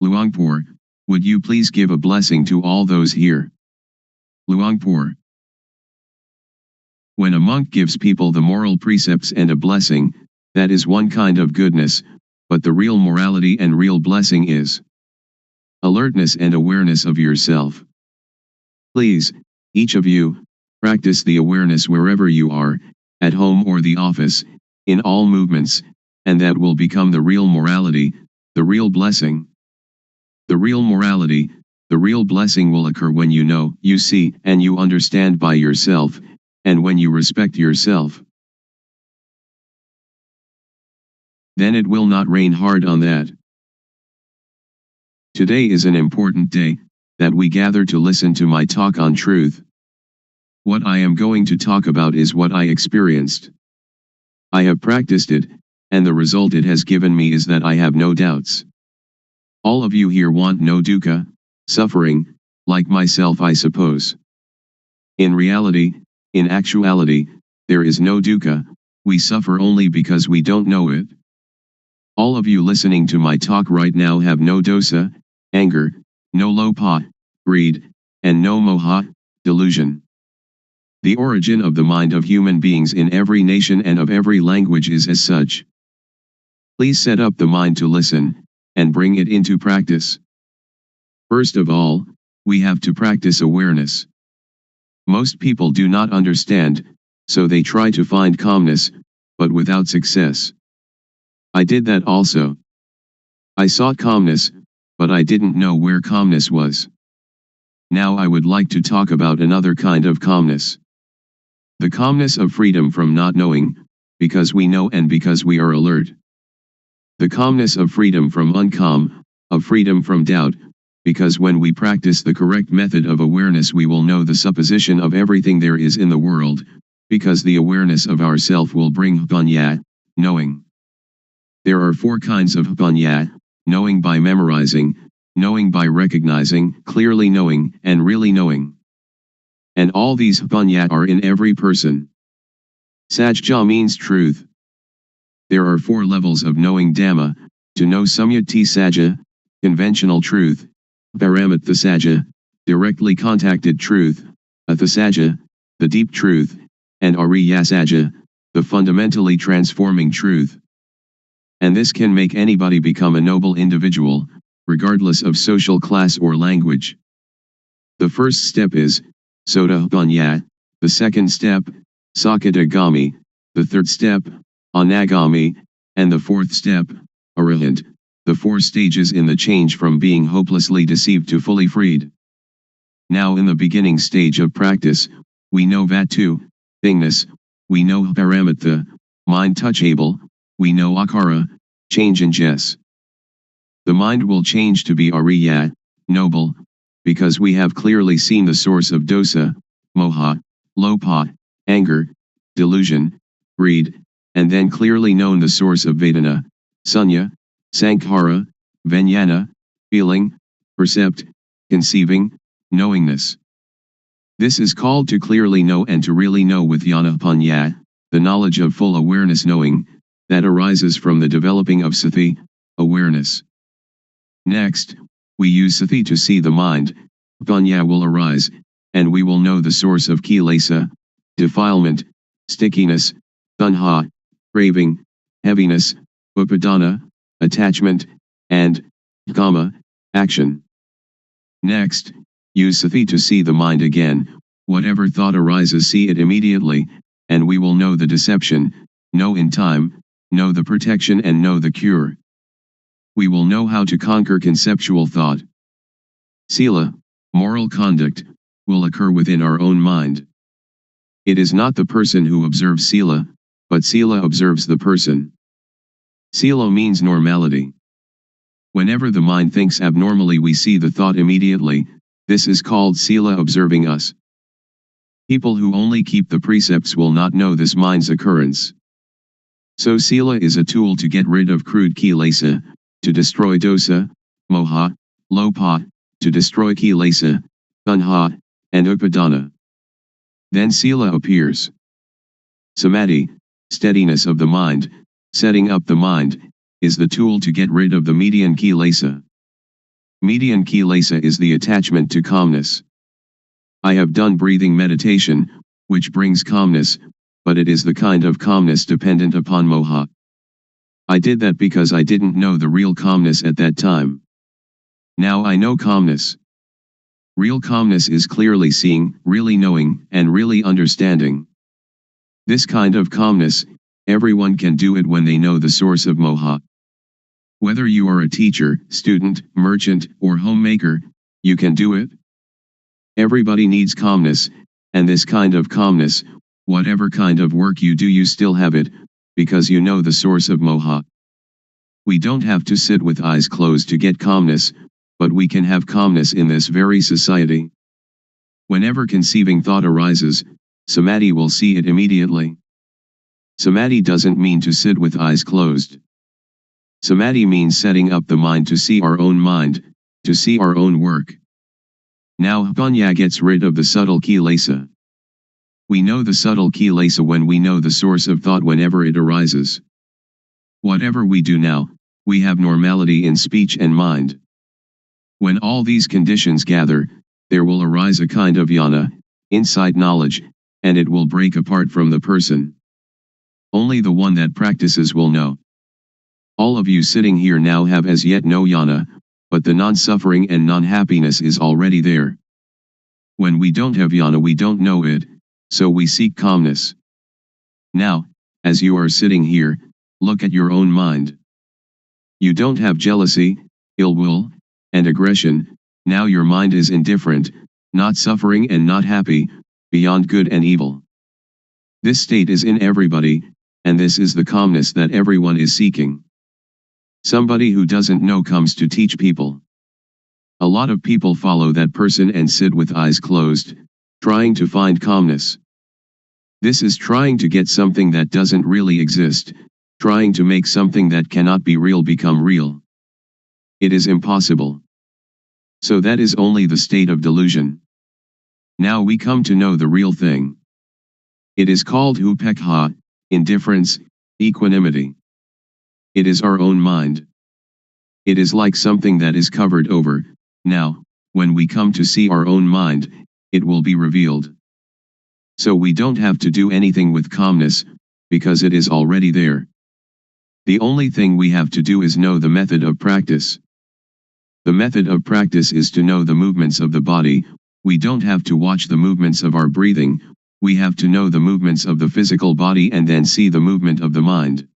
Luangpor, would you please give a blessing to all those here? Luangpor. When a monk gives people the moral precepts and a blessing, that is one kind of goodness, but the real morality and real blessing is alertness and awareness of yourself. Please, each of you, practice the awareness wherever you are, at home or the office, in all movements, and that will become the real morality, the real blessing. The real morality, the real blessing will occur when you know, you see, and you understand by yourself, and when you respect yourself. Then it will not rain hard on that. Today is an important day, that we gather to listen to my talk on truth. What I am going to talk about is what I experienced. I have practiced it, and the result it has given me is that I have no doubts. All of you here want no dukkha, suffering, like myself I suppose. In reality, in actuality, there is no dukkha, we suffer only because we don't know it. All of you listening to my talk right now have no dosa, anger, no lopha, greed, and no moha, delusion. The origin of the mind of human beings in every nation and of every language is as such. Please set up the mind to listen, and bring it into practice. First of all, we have to practice awareness. Most people do not understand, so they try to find calmness, but without success. I did that also. I sought calmness, but I didn't know where calmness was. Now I would like to talk about another kind of calmness. The calmness of freedom from not knowing, because we know and because we are alert. The calmness of freedom from uncalm, of freedom from doubt, because when we practice the correct method of awareness we will know the supposition of everything there is in the world, because the awareness of ourself will bring panya, knowing. There are 4 kinds of panya, knowing by memorizing, knowing by recognizing, clearly knowing, and really knowing. And all these panya are in every person. Sajja means truth. There are 4 levels of knowing Dhamma, to know Samyati Sajja, conventional truth, Paramatha Sajja, directly contacted truth, Athasajja, the deep truth, and Ariya Sajja, the fundamentally transforming truth. And this can make anybody become a noble individual, regardless of social class or language. The first step is Sotapanya, the second step, Sakadagami, the third step, Anagami, and the fourth step, Arahant, the 4 stages in the change from being hopelessly deceived to fully freed. Now in the beginning stage of practice, we know Vatu, thingness, we know Paramatha, mind touchable, we know Akara, change in Jess. The mind will change to be Ariya, noble, because we have clearly seen the source of dosa, moha, lopha, anger, delusion, greed, and then clearly known the source of Vedana, sunya, sankhara, vijnana, feeling, percept, conceiving, knowingness. This is called to clearly know and to really know with jnana-panya, the knowledge of full awareness knowing, that arises from the developing of sati, awareness. Next, we use sati to see the mind, panya will arise, and we will know the source of kilesa, defilement, stickiness, tanha, craving, heaviness, upadana, attachment, and kama, action. Next, use sati to see the mind again, whatever thought arises see it immediately, and we will know the deception, know in time, know the protection and know the cure. We will know how to conquer conceptual thought. Sila, moral conduct, will occur within our own mind. It is not the person who observes sila, but sila observes the person. Sila means normality. Whenever the mind thinks abnormally we see the thought immediately, this is called sila observing us. People who only keep the precepts will not know this mind's occurrence. So sila is a tool to get rid of crude kilesa, to destroy dosa, moha, lopa, to destroy kilesa, tanha, and upadana. Then sila appears. Samadhi, steadiness of the mind, setting up the mind, is the tool to get rid of the median kilesa. Median kilesa is the attachment to calmness. I have done breathing meditation, which brings calmness, but it is the kind of calmness dependent upon moha. I did that because I didn't know the real calmness at that time. Now I know calmness. Real calmness is clearly seeing, really knowing, and really understanding. This kind of calmness, everyone can do it when they know the source of moha. Whether you are a teacher, student, merchant, or homemaker, you can do it. Everybody needs calmness, and this kind of calmness, whatever kind of work you do, you still have it, because you know the source of moha. We don't have to sit with eyes closed to get calmness, but we can have calmness in this very society. Whenever conceiving thought arises, samadhi will see it immediately. Samadhi doesn't mean to sit with eyes closed. Samadhi means setting up the mind to see our own mind, to see our own work. Now panya gets rid of the subtle kilesa. We know the subtle kilesa when we know the source of thought whenever it arises. Whatever we do now, we have normality in speech and mind. When all these conditions gather, there will arise a kind of jnana, insight knowledge, and it will break apart from the person. Only the one that practices will know. All of you sitting here now have as yet no jnana, but the non-suffering and non-happiness is already there. When we don't have jnana, we don't know it, so we seek calmness. Now, as you are sitting here, look at your own mind. You don't have jealousy, ill will, and aggression. Now your mind is indifferent, not suffering and not happy, beyond good and evil. This state is in everybody, and this is the calmness that everyone is seeking. Somebody who doesn't know comes to teach people. A lot of people follow that person and sit with eyes closed, trying to find calmness. This is trying to get something that doesn't really exist, trying to make something that cannot be real become real. It is impossible. So that is only the state of delusion. Now we come to know the real thing. It is called upekha, indifference, equanimity. It is our own mind. It is like something that is covered over. Now, when we come to see our own mind, it will be revealed. So we don't have to do anything with calmness, because it is already there. The only thing we have to do is know the method of practice. The method of practice is to know the movements of the body. We don't have to watch the movements of our breathing, we have to know the movements of the physical body and then see the movement of the mind.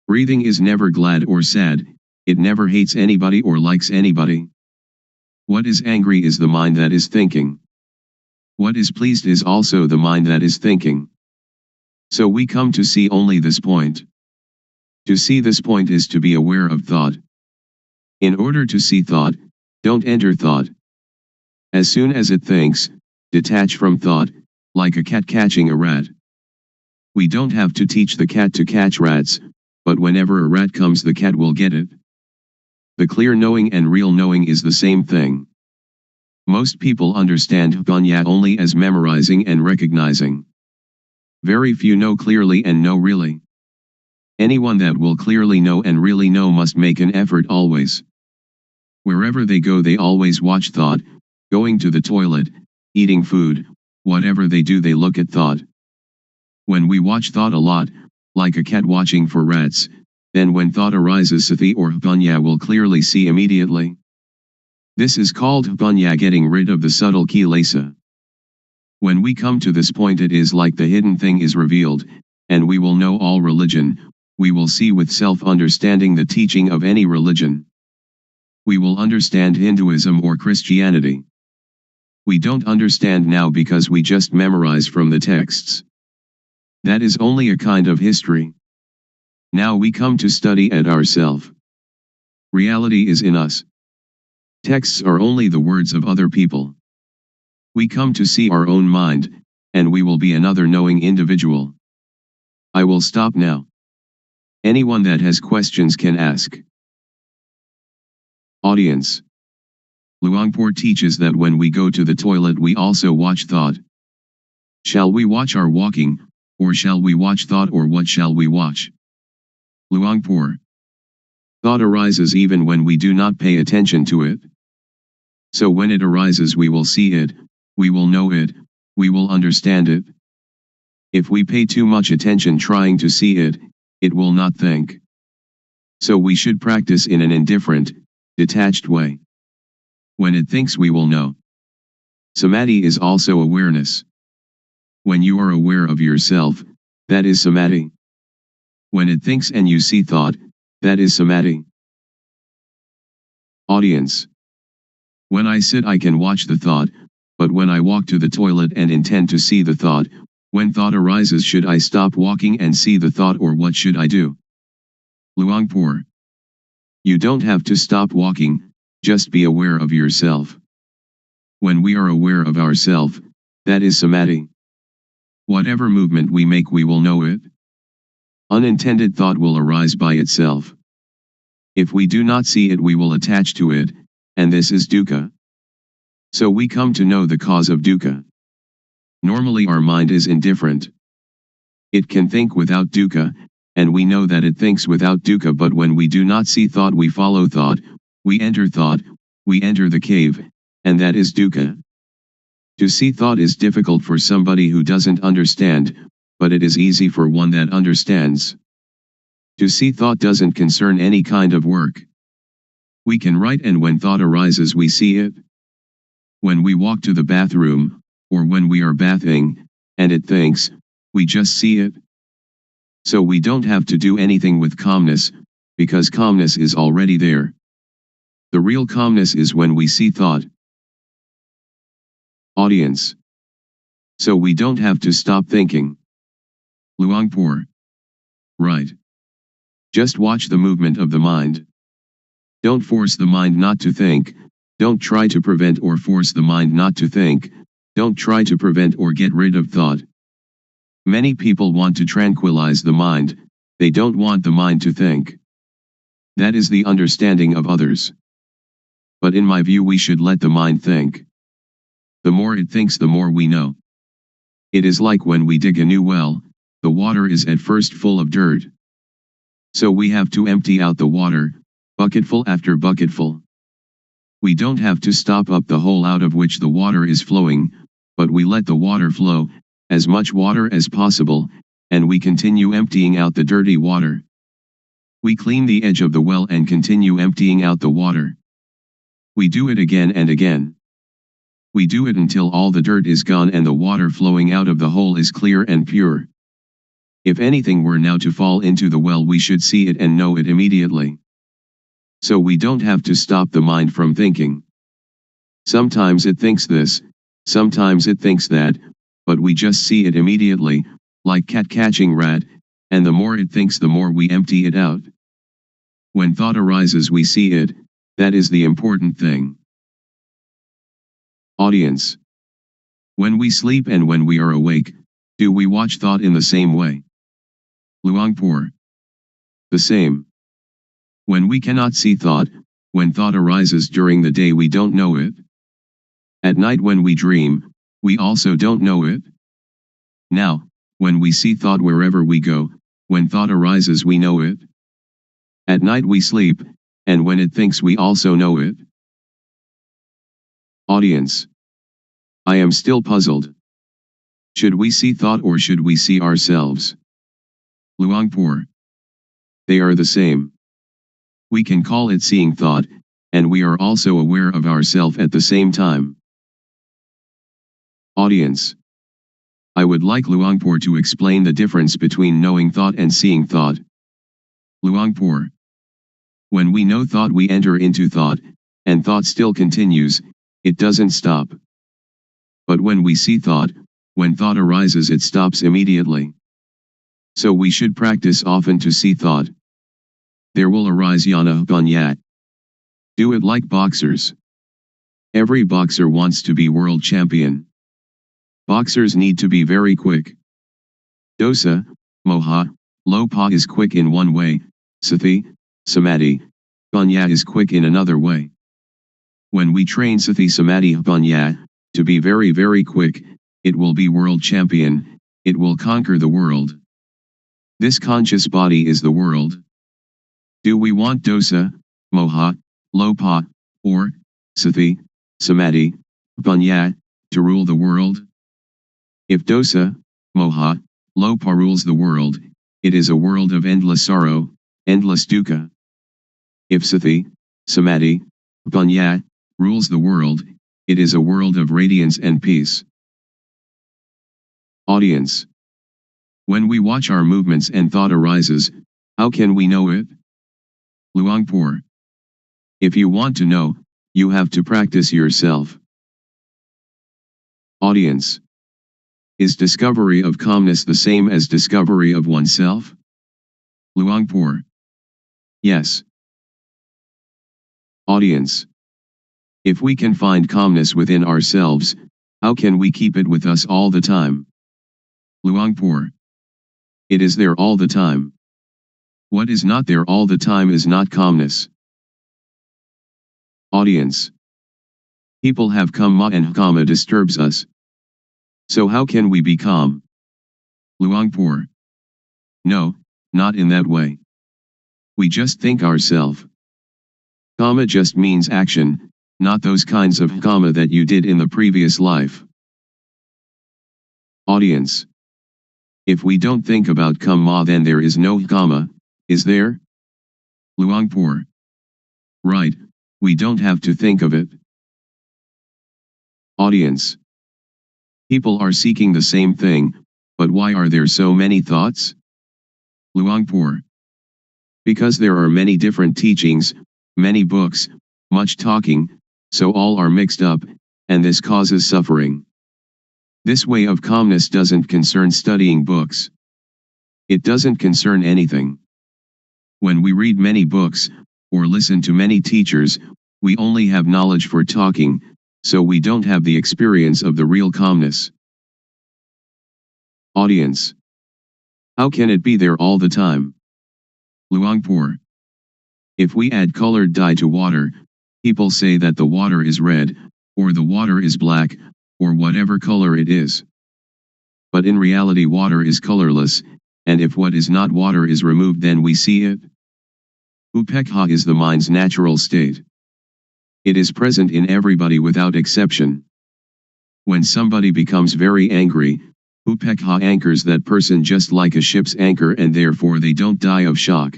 Breathing is never glad or sad, it never hates anybody or likes anybody. What is angry is the mind that is thinking. What is pleased is also the mind that is thinking. So we come to see only this point. To see this point is to be aware of thought. In order to see thought, don't enter thought. As soon as it thinks, detach from thought, like a cat catching a rat. We don't have to teach the cat to catch rats, but whenever a rat comes, the cat will get it. The clear knowing and real knowing is the same thing. Most people understand panya only as memorizing and recognizing. Very few know clearly and know really. Anyone that will clearly know and really know must make an effort always. Wherever they go, they always watch thought, going to the toilet, eating food, whatever they do, they look at thought. When we watch thought a lot, like a cat watching for rats, then when thought arises, sati or panya will clearly see immediately. This is called panya, getting rid of the subtle kilesa. When we come to this point, it is like the hidden thing is revealed, and we will know all religion. We will see with self-understanding the teaching of any religion. We will understand Hinduism or Christianity. We don't understand now because we just memorize from the texts. That is only a kind of history. Now we come to study at ourselves. Reality is in us. Texts are only the words of other people. We come to see our own mind, and we will be another knowing individual. I will stop now. Anyone that has questions can ask. Audience. Luangpor teaches that when we go to the toilet we also watch thought. Shall we watch our walking, or shall we watch thought, or what shall we watch? Luangpor. Thought arises even when we do not pay attention to it. So when it arises we will see it, we will know it, we will understand it. If we pay too much attention trying to see it, it will not think. So we should practice in an indifferent, detached way. When it thinks we will know. Samadhi is also awareness. When you are aware of yourself, that is samadhi. When it thinks and you see thought, that is samadhi. Audience. When I sit I can watch the thought, but when I walk to the toilet and intend to see the thought, when thought arises should I stop walking and see the thought, or what should I do? Luangpor. You don't have to stop walking, just be aware of yourself. When we are aware of ourself, that is samadhi. Whatever movement we make we will know it. Unintended thought will arise by itself. If we do not see it we will attach to it, and this is dukkha. So we come to know the cause of dukkha. Normally our mind is indifferent. It can think without dukkha, and we know that it thinks without dukkha, but when we do not see thought we follow thought, we enter the cave, and that is dukkha. To see thought is difficult for somebody who doesn't understand, but it is easy for one that understands. To see thought doesn't concern any kind of work. We can write, and when thought arises we see it. When we walk to the bathroom, or when we are bathing, and it thinks, we just see it. So we don't have to do anything with calmness, because calmness is already there. The real calmness is when we see thought. Audience. So we don't have to stop thinking. Luangpor. Right. Just watch the movement of the mind. Don't force the mind not to think, don't try to prevent or force the mind not to think, don't try to prevent or get rid of thought. Many people want to tranquilize the mind, they don't want the mind to think. That is the understanding of others. But in my view we should let the mind think. The more it thinks the more we know. It is like when we dig a new well, the water is at first full of dirt. So we have to empty out the water, bucketful after bucketful. We don't have to stop up the hole out of which the water is flowing, but we let the water flow, as much water as possible, and we continue emptying out the dirty water. We clean the edge of the well and continue emptying out the water. We do it again and again. We do it until all the dirt is gone and the water flowing out of the hole is clear and pure. If anything were now to fall into the well we should see it and know it immediately. So we don't have to stop the mind from thinking. Sometimes it thinks this, sometimes it thinks that, but we just see it immediately, like cat catching rat, and the more it thinks the more we empty it out. When thought arises we see it, that is the important thing. Audience. When we sleep and when we are awake, do we watch thought in the same way? Luangpor. The same. When we cannot see thought, when thought arises during the day we don't know it. At night when we dream, we also don't know it. Now, when we see thought wherever we go, when thought arises we know it. At night we sleep, and when it thinks we also know it. Audience. I am still puzzled. Should we see thought or should we see ourselves? Luangpor. They are the same. We can call it seeing thought, and we are also aware of ourself at the same time. Audience. I would like Luangpor to explain the difference between knowing thought and seeing thought. Luangpor. When we know thought we enter into thought, and thought still continues, it doesn't stop. But when we see thought, when thought arises it stops immediately. So we should practice often to see thought. There will arise yana ganyat. Do it like boxers. Every boxer wants to be world champion. Boxers need to be very quick. Dosa, moha, lopa is quick in one way, sati, samadhi, ganya is quick in another way. When we train Sati Samadhi Panya, to be very very quick, it will be world champion, it will conquer the world. This conscious body is the world. Do we want dosa, moha, lopa, or Sati, Samadhi, Panya, to rule the world? If dosa, moha, lopa rules the world, it is a world of endless sorrow, endless dukkha. If Sati, Samadhi, Panya, rules the world, it is a world of radiance and peace. Audience. When we watch our movements and thought arises, how can we know it? Luangpor. If you want to know, you have to practice yourself. Audience. Is discovery of calmness the same as discovery of oneself? Luangpor. Yes. Audience. If we can find calmness within ourselves, how can we keep it with us all the time? Luangpor. It is there all the time. What is not there all the time is not calmness. Audience. People have kamma and kamma disturbs us. So how can we be calm? Luangpor. No, not in that way. We just think ourself. Kamma just means action, not those kinds of kamma that you did in the previous life. Audience. If we don't think about kamma, then there is no kamma, is there? Luangpor. Right, we don't have to think of it. Audience. People are seeking the same thing, but why are there so many thoughts? Luangpor. Because there are many different teachings, many books, much talking, so all are mixed up, and this causes suffering. This way of calmness doesn't concern studying books. It doesn't concern anything. When we read many books, or listen to many teachers, we only have knowledge for talking, so we don't have the experience of the real calmness. Audience. How can it be there all the time? Luangpor. If we add colored dye to water, people say that the water is red, or the water is black, or whatever color it is. But in reality water is colorless, and if what is not water is removed then we see it. Upekkha is the mind's natural state. It is present in everybody without exception. When somebody becomes very angry, upekkha anchors that person just like a ship's anchor and therefore they don't die of shock.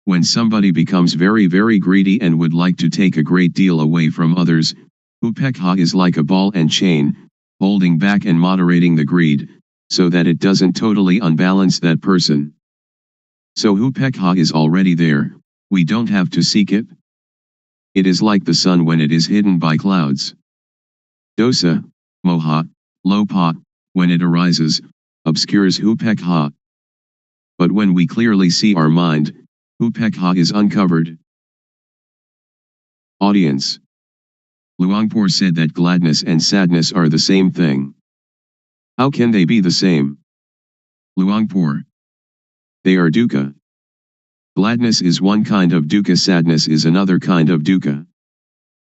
When somebody becomes very very greedy and would like to take a great deal away from others, upekkha is like a ball and chain, holding back and moderating the greed, so that it doesn't totally unbalance that person. So upekkha is already there, we don't have to seek it. It is like the sun when it is hidden by clouds. Dosa, moha, lopa, when it arises, obscures upekkha. But when we clearly see our mind, upekkha is uncovered. Audience. Luangpor said that gladness and sadness are the same thing. How can they be the same? Luangpor. They are dukkha. Gladness is one kind of dukkha, sadness is another kind of dukkha.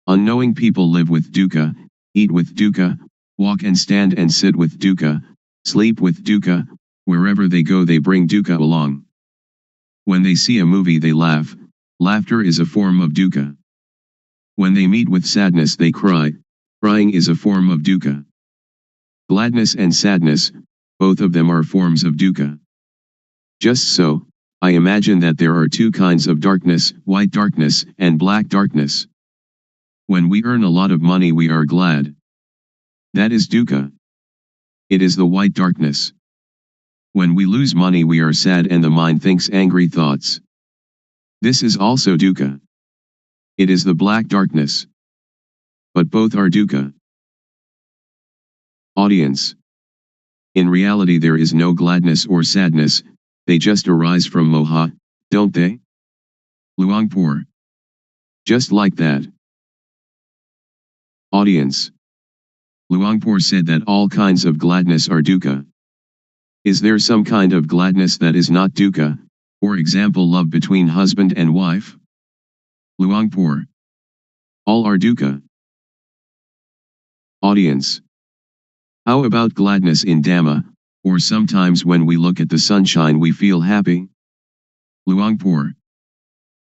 Unknowing people live with dukkha, eat with dukkha, walk and stand and sit with dukkha, sleep with dukkha, wherever they go they bring dukkha along. When they see a movie they laugh, laughter is a form of dukkha. When they meet with sadness they cry, crying is a form of dukkha. Gladness and sadness, both of them are forms of dukkha. Just so, I imagine that there are two kinds of darkness, white darkness and black darkness. When we earn a lot of money we are glad. That is dukkha. It is the white darkness. When we lose money we are sad and the mind thinks angry thoughts. This is also dukkha. It is the black darkness. But both are dukkha. Audience. In reality there is no gladness or sadness, they just arise from moha, don't they? Luangpor. Just like that. Audience. Luangpor said that all kinds of gladness are dukkha. Is there some kind of gladness that is not dukkha, for example love between husband and wife? Luangpor. All are dukkha. Audience. How about gladness in Dhamma, or sometimes when we look at the sunshine we feel happy? Luangpor.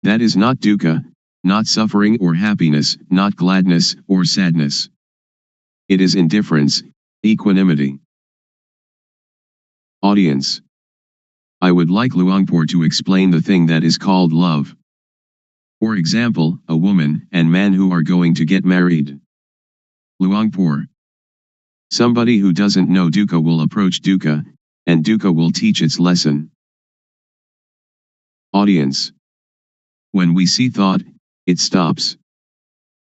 That is not dukkha, not suffering or happiness, not gladness or sadness. It is indifference, equanimity. Audience. I would like Luangpor to explain the thing that is called love. For example, a woman and man who are going to get married. Luangpor. Somebody who doesn't know dukkha will approach dukkha, and dukkha will teach its lesson. Audience. When we see thought, it stops.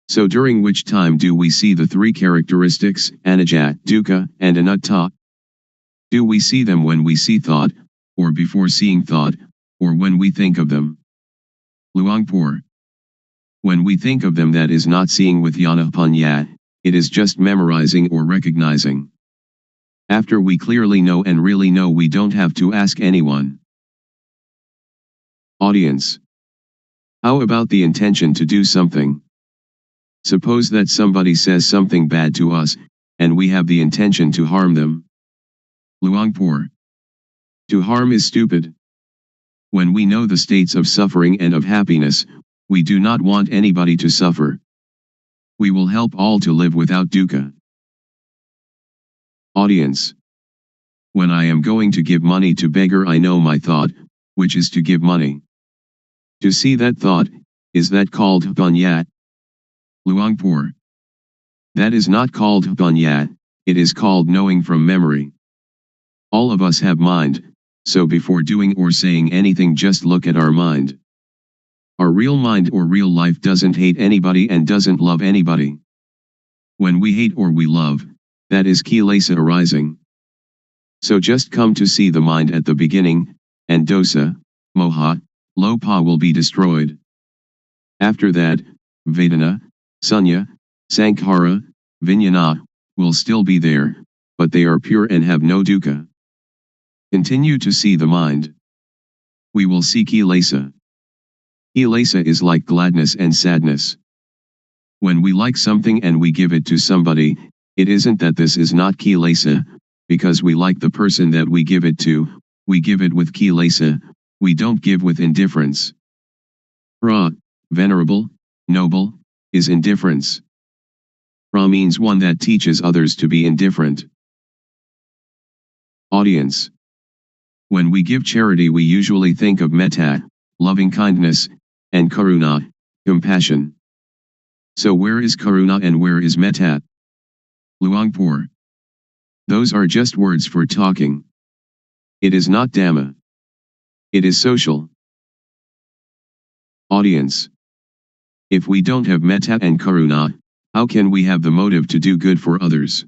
So during which time do we see the three characteristics, anicca, dukkha, and anatta? Do we see them when we see thought, or before seeing thought, or when we think of them? Luangpor. When we think of them, that is not seeing with jnana-panya, it is just memorizing or recognizing. After we clearly know and really know, we don't have to ask anyone. Audience. How about the intention to do something? Suppose that somebody says something bad to us, and we have the intention to harm them. Luangpor. To harm is stupid. When we know the states of suffering and of happiness, we do not want anybody to suffer. We will help all to live without dukkha. Audience. When I am going to give money to beggar, I know my thought, which is to give money. To see that thought, is that called panya? Luangpor. That is not called panya, it is called knowing from memory. All of us have mind, so before doing or saying anything, just look at our mind. Our real mind or real life doesn't hate anybody and doesn't love anybody. When we hate or we love, that is kilesa arising. So just come to see the mind at the beginning, and dosa, moha, lopa will be destroyed. After that, Vedana, Sunya, Sankhara, Vijnana, will still be there, but they are pure and have no dukkha. Continue to see the mind. We will see kilesa. Kilesa is like gladness and sadness. When we like something and we give it to somebody, it isn't that this is not kilesa, because we like the person that we give it to, we give it with kilesa, we don't give with indifference. Pra, venerable, noble, is indifference. Pra means one that teaches others to be indifferent. Audience. When we give charity, we usually think of metta, loving kindness, and karuna, compassion. So where is karuna and where is metta? Luangpor. Those are just words for talking. It is not Dhamma. It is social. Audience. If we don't have metta and karuna, how can we have the motive to do good for others?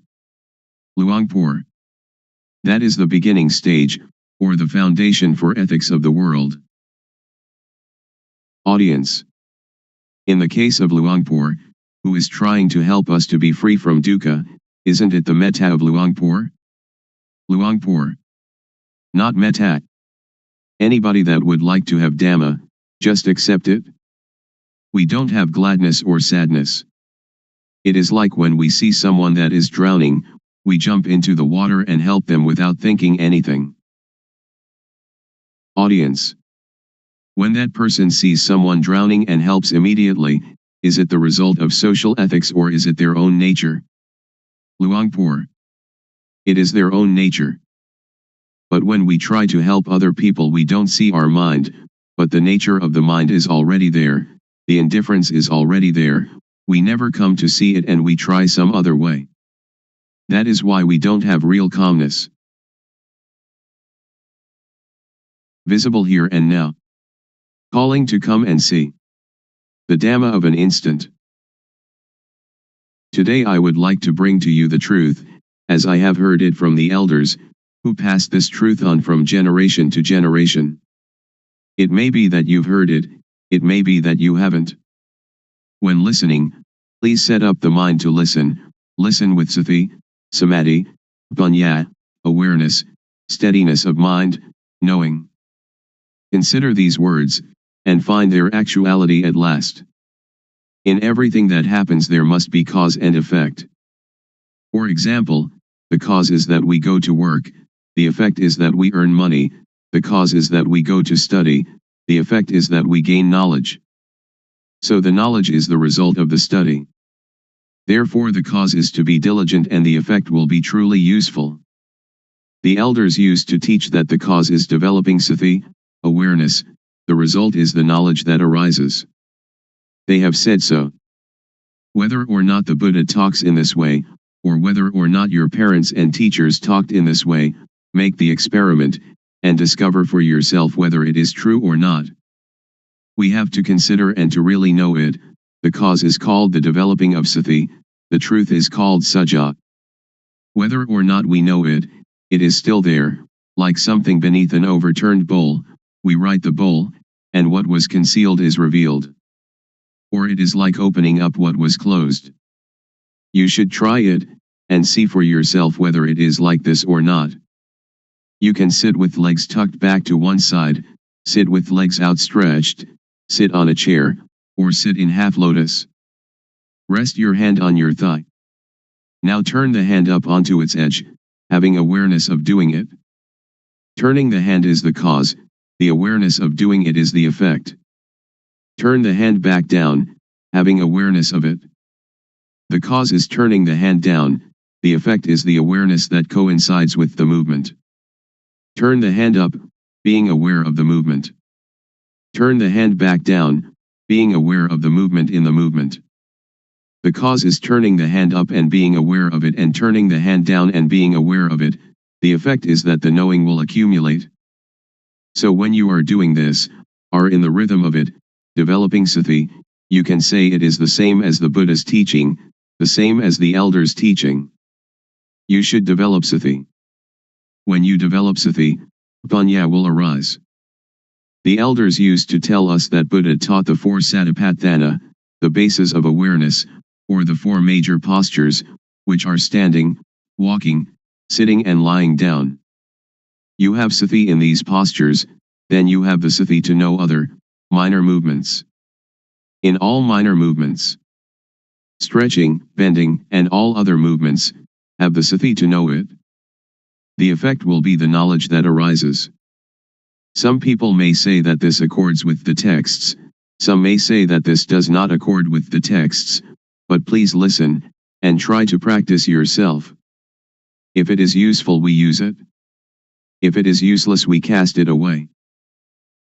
Luangpor. That is the beginning stage, or the foundation for ethics of the world. Audience. In the case of Luangpor, who is trying to help us to be free from dukkha, isn't it the metta of Luangpor? Luangpor. Not metta. Anybody that would like to have Dhamma, just accept it. We don't have gladness or sadness. It is like when we see someone that is drowning, we jump into the water and help them without thinking anything. Audience. When that person sees someone drowning and helps immediately, is it the result of social ethics or is it their own nature? Luangpor. It is their own nature. But when we try to help other people, we don't see our mind, but the nature of the mind is already there, the indifference is already there, we never come to see it and we try some other way. That is why we don't have real calmness. Visible here and now. Calling to come and see. The Dhamma of an instant. Today I would like to bring to you the truth, as I have heard it from the elders, who passed this truth on from generation to generation. It may be that you've heard it, it may be that you haven't. When listening, please set up the mind to listen, listen with sati, samadhi, panya, awareness, steadiness of mind, knowing. Consider these words, and find their actuality at last. In everything that happens there must be cause and effect. For example, the cause is that we go to work, the effect is that we earn money, the cause is that we go to study, the effect is that we gain knowledge. So the knowledge is the result of the study. Therefore the cause is to be diligent and the effect will be truly useful. The elders used to teach that the cause is developing sati, awareness, the result is the knowledge that arises. They have said so. Whether or not the Buddha talks in this way, or whether or not your parents and teachers talked in this way, make the experiment, and discover for yourself whether it is true or not. We have to consider and to really know it. The cause is called the developing of sati, the truth is called sajja. Whether or not we know it, it is still there, like something beneath an overturned bowl, we right the bowl, and what was concealed is revealed. Or it is like opening up what was closed. You should try it, and see for yourself whether it is like this or not. You can sit with legs tucked back to one side, sit with legs outstretched, sit on a chair, or sit in half lotus. Rest your hand on your thigh. Now turn the hand up onto its edge, having awareness of doing it. Turning the hand is the cause, the awareness of doing it is the effect. Turn the hand back down, having awareness of it. The cause is turning the hand down, the effect is the awareness that coincides with the movement. Turn the hand up, being aware of the movement. Turn the hand back down, being aware of the movement in the movement. The cause is turning the hand up and being aware of it and turning the hand down and being aware of it, the effect is that the knowing will accumulate. So when you are doing this, are in the rhythm of it, developing sati, you can say it is the same as the Buddha's teaching, the same as the elders' teaching. You should develop sati. When you develop sati, panya will arise. The elders used to tell us that Buddha taught the four satipatthana, the bases of awareness, or the four major postures, which are standing, walking, sitting and lying down. You have sati in these postures, then you have the sati to know other, minor movements. In all minor movements, stretching, bending, and all other movements, have the sati to know it. The effect will be the knowledge that arises. Some people may say that this accords with the texts, some may say that this does not accord with the texts, but please listen, and try to practice yourself. If it is useful we use it. If it is useless we cast it away.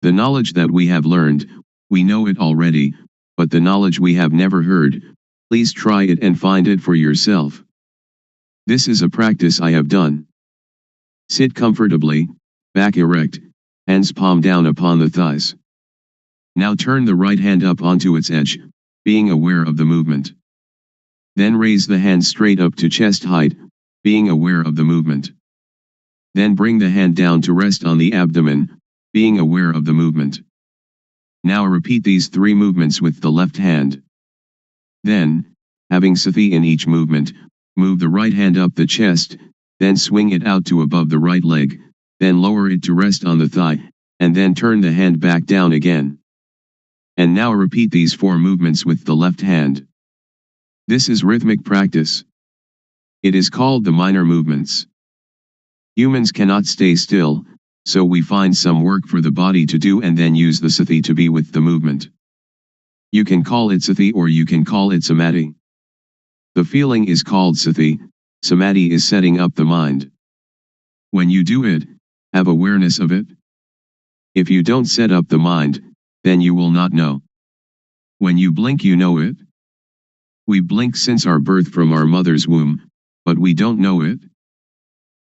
The knowledge that we have learned, we know it already, but the knowledge we have never heard, please try it and find it for yourself. This is a practice I have done. Sit comfortably, back erect, hands palm down upon the thighs. Now turn the right hand up onto its edge, being aware of the movement. Then raise the hand straight up to chest height, being aware of the movement. Then bring the hand down to rest on the abdomen, being aware of the movement. Now repeat these three movements with the left hand. Then, having sati in each movement, move the right hand up the chest, then swing it out to above the right leg, then lower it to rest on the thigh, and then turn the hand back down again. And now repeat these four movements with the left hand. This is rhythmic practice. It is called the minor movements. Humans cannot stay still, so we find some work for the body to do and then use the sati to be with the movement. You can call it sati or you can call it samadhi. The feeling is called sati, samadhi is setting up the mind. When you do it, have awareness of it. If you don't set up the mind, then you will not know. When you blink you know it. We blink since our birth from our mother's womb, but we don't know it.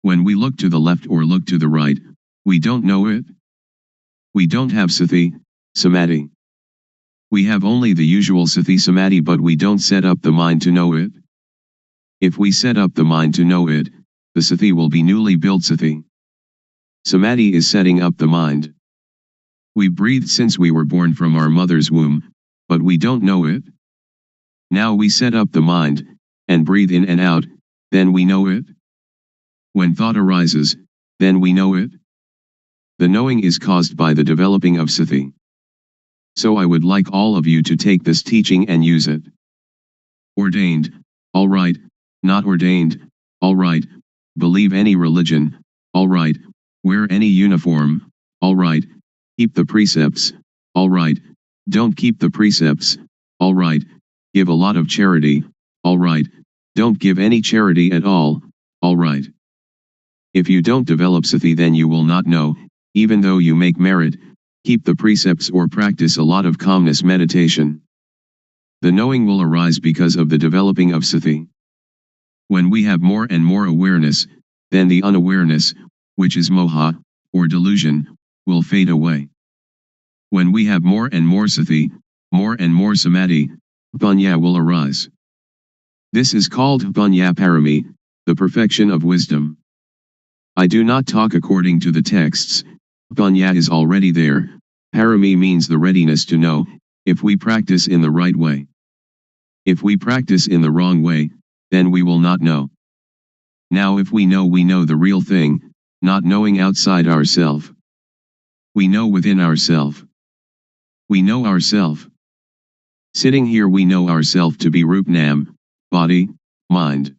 When we look to the left or look to the right, we don't know it. We don't have sati, samadhi. We have only the usual sati samadhi but we don't set up the mind to know it. If we set up the mind to know it, the sati will be newly built sati. Samadhi is setting up the mind. We breathe since we were born from our mother's womb, but we don't know it. Now we set up the mind, and breathe in and out, then we know it. When thought arises, then we know it. The knowing is caused by the developing of sati. So I would like all of you to take this teaching and use it. Ordained, all right. Not ordained, all right. Believe any religion, all right. Wear any uniform, all right. Keep the precepts, all right. Don't keep the precepts, all right. Give a lot of charity, all right. Don't give any charity at all, all right. If you don't develop sati, then you will not know, even though you make merit, keep the precepts or practice a lot of calmness meditation. The knowing will arise because of the developing of sati. When we have more and more awareness, then the unawareness, which is moha, or delusion, will fade away. When we have more and more sati, more and more samadhi, panya will arise. This is called panya parami, the perfection of wisdom. I do not talk according to the texts. Panya is already there. Parami means the readiness to know, if we practice in the right way. If we practice in the wrong way, then we will not know. Now if we know the real thing, not knowing outside ourself. We know within ourself. We know ourself. Sitting here we know ourself to be Rup Nam, body, mind.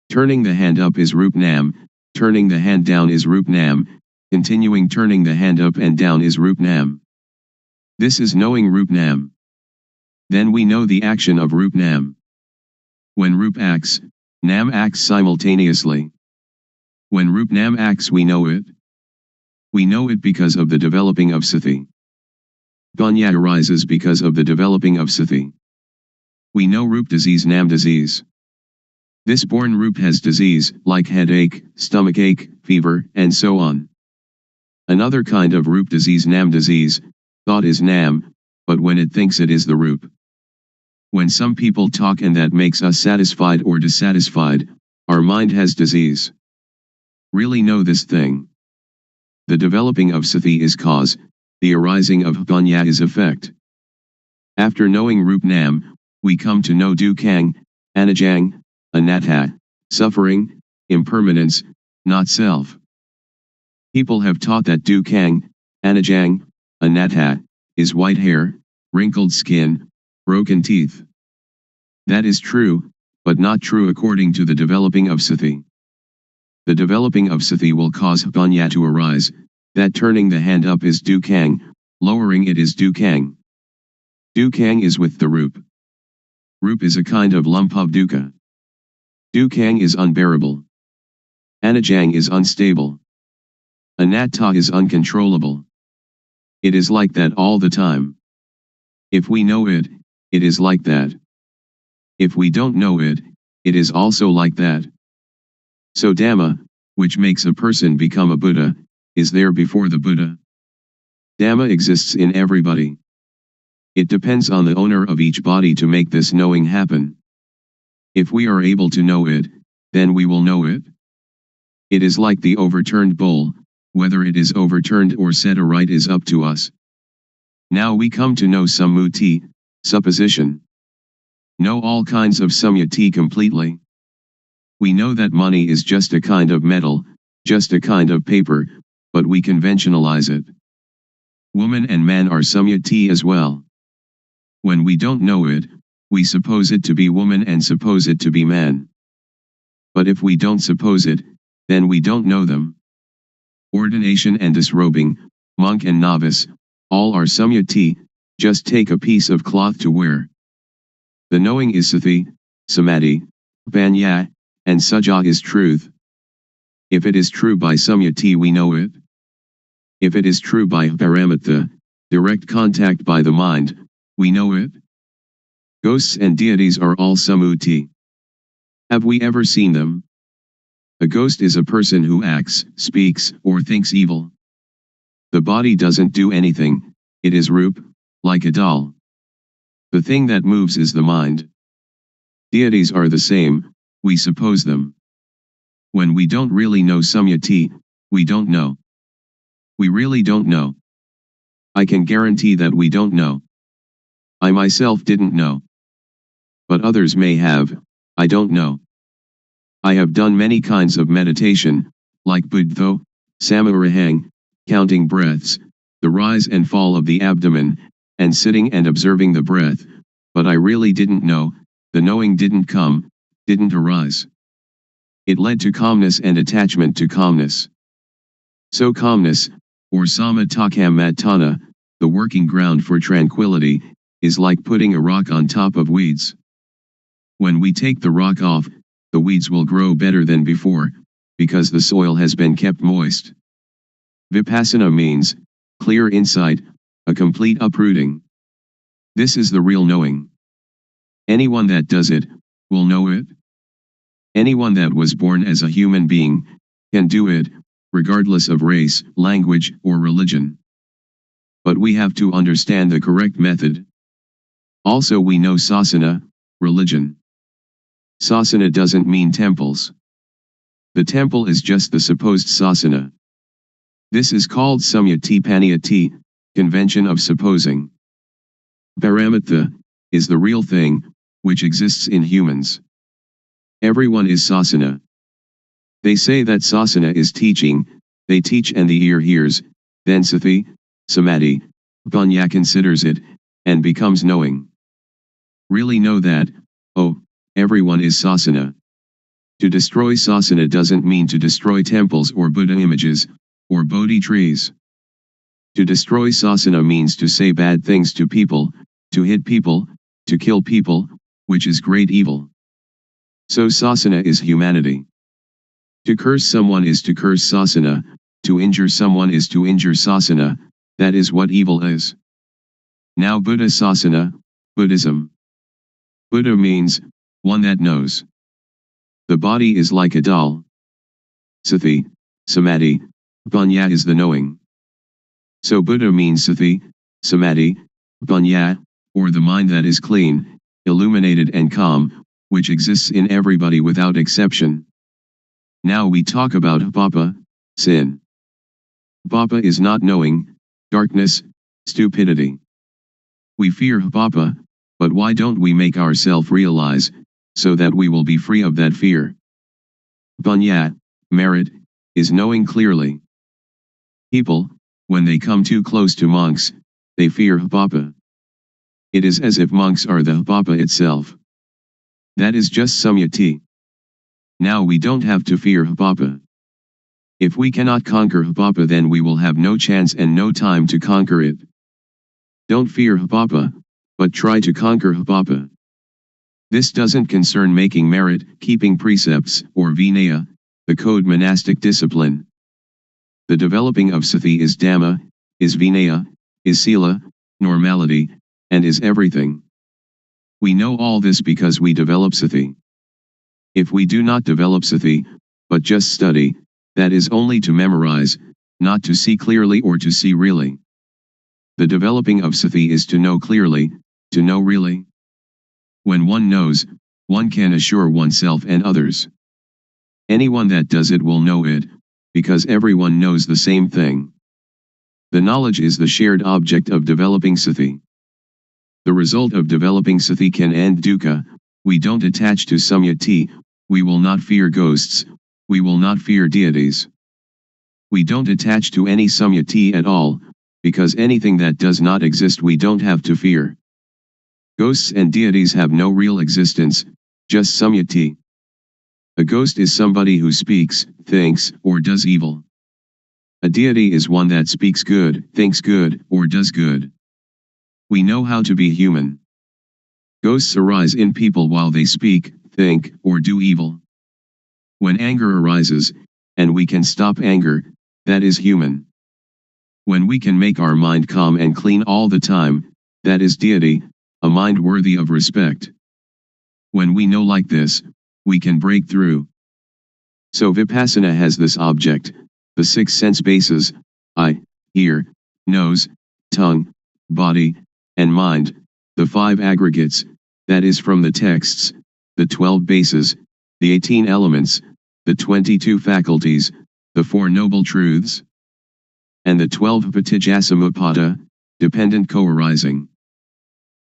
Turning the hand up is Rup Nam, turning the hand down is Rup Nam, continuing turning the hand up and down is Rup Nam. This is knowing Rup Nam. Then we know the action of Rup Nam. When Rup acts, Nam acts simultaneously. When Rup Nam acts we know it. We know it because of the developing of sati. Panya arises because of the developing of sati. We know Rup disease, Nam disease. This born Rup has disease, like headache, stomachache, fever, and so on. Another kind of Rup disease, Nam disease, thought is Nam, but when it thinks it is the Rup. When some people talk and that makes us satisfied or dissatisfied, our mind has disease. Really know this thing. The developing of sati is cause, the arising of panya is effect. After knowing Rup Nam, we come to know dukkang, anajang, anatta, suffering, impermanence, not self. People have taught that dukkang, anajang, anatta, is white hair, wrinkled skin, broken teeth. That is true, but not true according to the developing of sati. The developing of sati will cause panya to arise, that turning the hand up is dukkang, lowering it is dukkang. Dukkang is with the Rup. Rup is a kind of lump of dukkha. Dukkang is unbearable. Anajang is unstable. Anatta is uncontrollable. It is like that all the time. If we know it, it is like that. If we don't know it, it is also like that. So Dhamma, which makes a person become a Buddha, is there before the Buddha. Dhamma exists in everybody. It depends on the owner of each body to make this knowing happen. If we are able to know it, then we will know it. It is like the overturned bowl, whether it is overturned or set aright is up to us. Now we come to know sammuti, supposition. Know all kinds of samyati completely. We know that money is just a kind of metal, just a kind of paper, but we conventionalize it. Woman and man are samyati as well. When we don't know it, we suppose it to be woman and suppose it to be man. But if we don't suppose it, then we don't know them. Ordination and disrobing, monk and novice, all are samyati, just take a piece of cloth to wear. The knowing is sati, samadhi, panya, and saja is truth. If it is true by samyati we know it. If it is true by paramatha, direct contact by the mind, we know it. Ghosts and deities are all sammuti. Have we ever seen them? A ghost is a person who acts, speaks, or thinks evil. The body doesn't do anything, it is Rup, like a doll. The thing that moves is the mind. Deities are the same, we suppose them. When we don't really know samyati, we don't know. We really don't know. I can guarantee that we don't know. I myself didn't know. But others may have, I don't know. I have done many kinds of meditation, like Buddho, Samarahang, counting breaths, the rise and fall of the abdomen, and sitting and observing the breath, but I really didn't know, the knowing didn't come, didn't arise. It led to calmness and attachment to calmness. So calmness, or samatthana, the working ground for tranquility, is like putting a rock on top of weeds. When we take the rock off, the weeds will grow better than before, because the soil has been kept moist. Vipassana means clear insight, a complete uprooting. This is the real knowing. Anyone that does it will know it. Anyone that was born as a human being can do it, regardless of race, language, or religion. But we have to understand the correct method. Also, we know sasana, religion. Sasana doesn't mean temples. The temple is just the supposed sasana. This is called samyati, convention of supposing. Paramatha is the real thing, which exists in humans. Everyone is sasana. They say that sasana is teaching, they teach and the ear hears, then sati, samadhi, panya considers it, and becomes knowing. Really know that, oh, everyone is sasana. To destroy sasana doesn't mean to destroy temples or Buddha images, or Bodhi trees. To destroy sasana means to say bad things to people, to hit people, to kill people, which is great evil. So sasana is humanity. To curse someone is to curse sasana, to injure someone is to injure sasana, that is what evil is. Now Buddha sasana, Buddhism. Buddha means, one that knows. The body is like a doll. Sati, samadhi, panya is the knowing. So Buddha means sati, samadhi, panya, or the mind that is clean, illuminated and calm, which exists in everybody without exception. Now we talk about papa, sin. Papa is not knowing, darkness, stupidity. We fear papa, but why don't we make ourselves realize, so that we will be free of that fear? Panya, merit, is knowing clearly. People, when they come too close to monks, they fear papa. It is as if monks are the papa itself. That is just samyati. Now we don't have to fear papa. If we cannot conquer papa, then we will have no chance and no time to conquer it. Don't fear papa, but try to conquer papa. This doesn't concern making merit, keeping precepts, or vinaya, the code monastic discipline. The developing of sati is dhamma, is vinaya, is sila, normality, and is everything. We know all this because we develop sati. If we do not develop sati, but just study, that is only to memorize, not to see clearly or to see really. The developing of sati is to know clearly, to know really. When one knows, one can assure oneself and others. Anyone that does it will know it, because everyone knows the same thing. The knowledge is the shared object of developing sati. The result of developing sati can end dukkha. We don't attach to samyati, we will not fear ghosts, we will not fear deities. We don't attach to any samyati at all, because anything that does not exist we don't have to fear. Ghosts and deities have no real existence, just samyati. A ghost is somebody who speaks, thinks, or does evil. A deity is one that speaks good, thinks good, or does good. We know how to be human. Ghosts arise in people while they speak, think, or do evil. When anger arises, and we can stop anger, that is human. When we can make our mind calm and clean all the time, that is deity, a mind worthy of respect. When we know like this, we can break through. So Vipassana has this object, the 6 sense bases, eye, ear, nose, tongue, body, and mind, the 5 aggregates, that is from the texts, the 12 bases, the 18 elements, the 22 faculties, the 4 noble truths, and the 12 patijjasamuppada, dependent co-arising.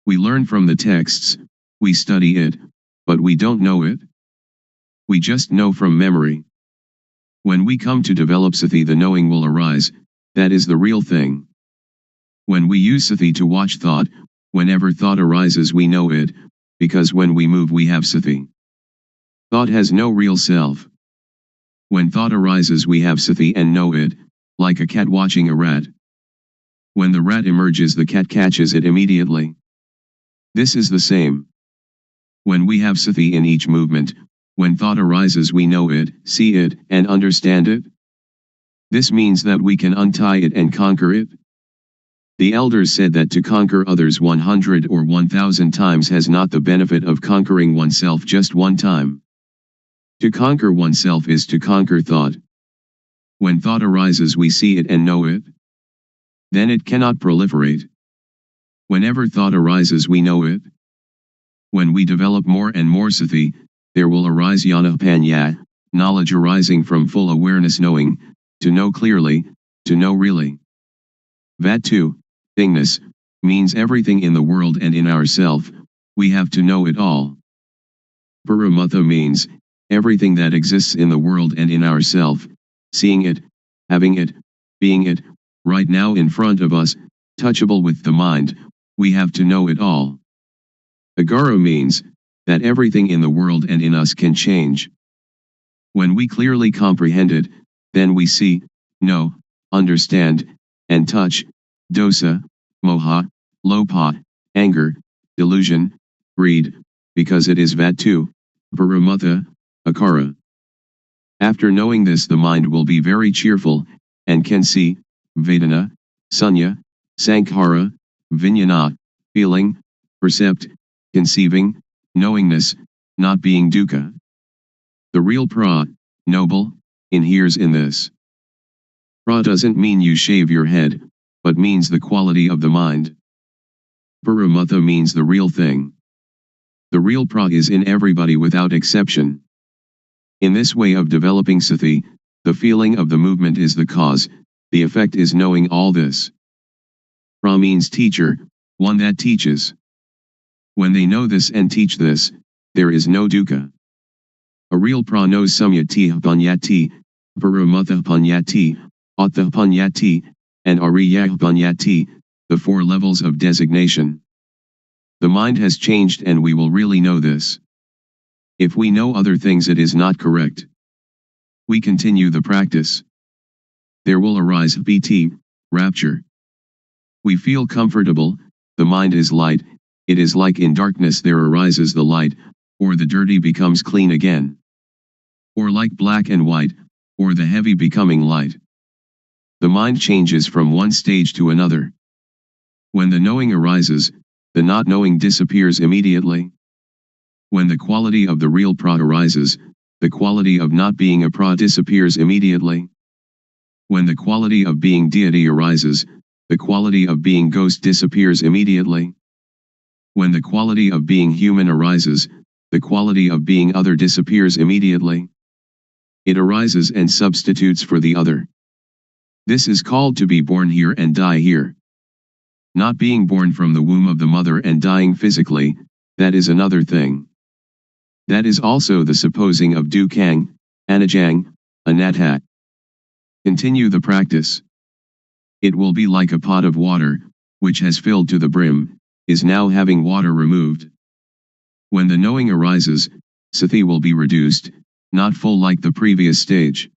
We learn from the texts, we study it, but we don't know it. We just know from memory. When we come to develop sati, the knowing will arise, that is the real thing. When we use sati to watch thought, whenever thought arises we know it, because when we move we have sati. Thought has no real self. When thought arises we have sati and know it, like a cat watching a rat. When the rat emerges the cat catches it immediately. This is the same. When we have sati in each movement, when thought arises we know it, see it, and understand it. This means that we can untie it and conquer it. The elders said that to conquer others 100 or 1000 times has not the benefit of conquering oneself just one time. To conquer oneself is to conquer thought. When thought arises we see it and know it. Then it cannot proliferate. Whenever thought arises we know it. When we develop more and more sati, there will arise jnana panya, knowledge arising from full awareness knowing, to know clearly, to know really. Vatu, thingness, means everything in the world and in ourself, we have to know it all. Paramatha means, everything that exists in the world and in ourself, seeing it, having it, being it, right now in front of us, touchable with the mind, we have to know it all. Agara means, that everything in the world and in us can change. When we clearly comprehend it, then we see, know, understand, and touch, dosa, moha, lopa, anger, delusion, greed, because it is vatu, paramatha, akara. After knowing this the mind will be very cheerful, and can see, vedana, sunya, sankhara, vijnana, feeling, percept, conceiving, knowingness, not being dukkha. The real pra, noble, inheres in this. Pra doesn't mean you shave your head, but means the quality of the mind. Paramatha means the real thing. The real pra is in everybody without exception. In this way of developing sati, the feeling of the movement is the cause, the effect is knowing all this. Pra means teacher, one that teaches. When they know this and teach this, there is no dukkha. A real pra knows samyati panyati, paramatha panyati, attha panyati, and ariya panyati, the four levels of designation. The mind has changed and we will really know this. If we know other things it is not correct. We continue the practice. There will arise piti, rapture. We feel comfortable, the mind is light, it is like in darkness there arises the light, or the dirty becomes clean again. Or like black and white, or the heavy becoming light. The mind changes from one stage to another. When the knowing arises, the not knowing disappears immediately. When the quality of the real pra arises, the quality of not being a pra disappears immediately. When the quality of being deity arises, the quality of being ghost disappears immediately. When the quality of being human arises, the quality of being other disappears immediately. It arises and substitutes for the other. This is called to be born here and die here. Not being born from the womb of the mother and dying physically, that is another thing. That is also the supposing of dukkang, anajang, anatta. Continue the practice. It will be like a pot of water, which has filled to the brim, is now having water removed. When the knowing arises, sati will be reduced, not full like the previous stage.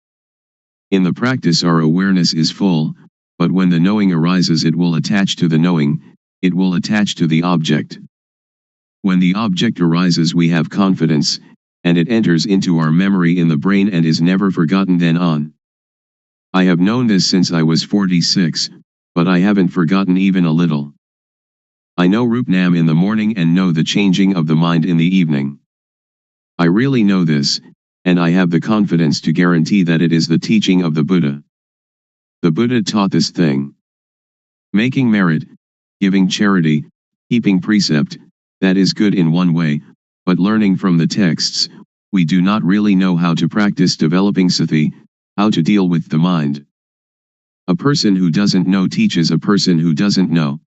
In the practice our awareness is full, but when the knowing arises it will attach to the knowing, it will attach to the object. When the object arises we have confidence, and it enters into our memory in the brain and is never forgotten then on. I have known this since I was 46, but I haven't forgotten even a little. I know Rupnam in the morning and know the changing of the mind in the evening. I really know this, and I have the confidence to guarantee that it is the teaching of the Buddha. The Buddha taught this thing. Making merit, giving charity, keeping precept, that is good in one way, but learning from the texts, we do not really know how to practice developing sati, how to deal with the mind. A person who doesn't know teaches a person who doesn't know.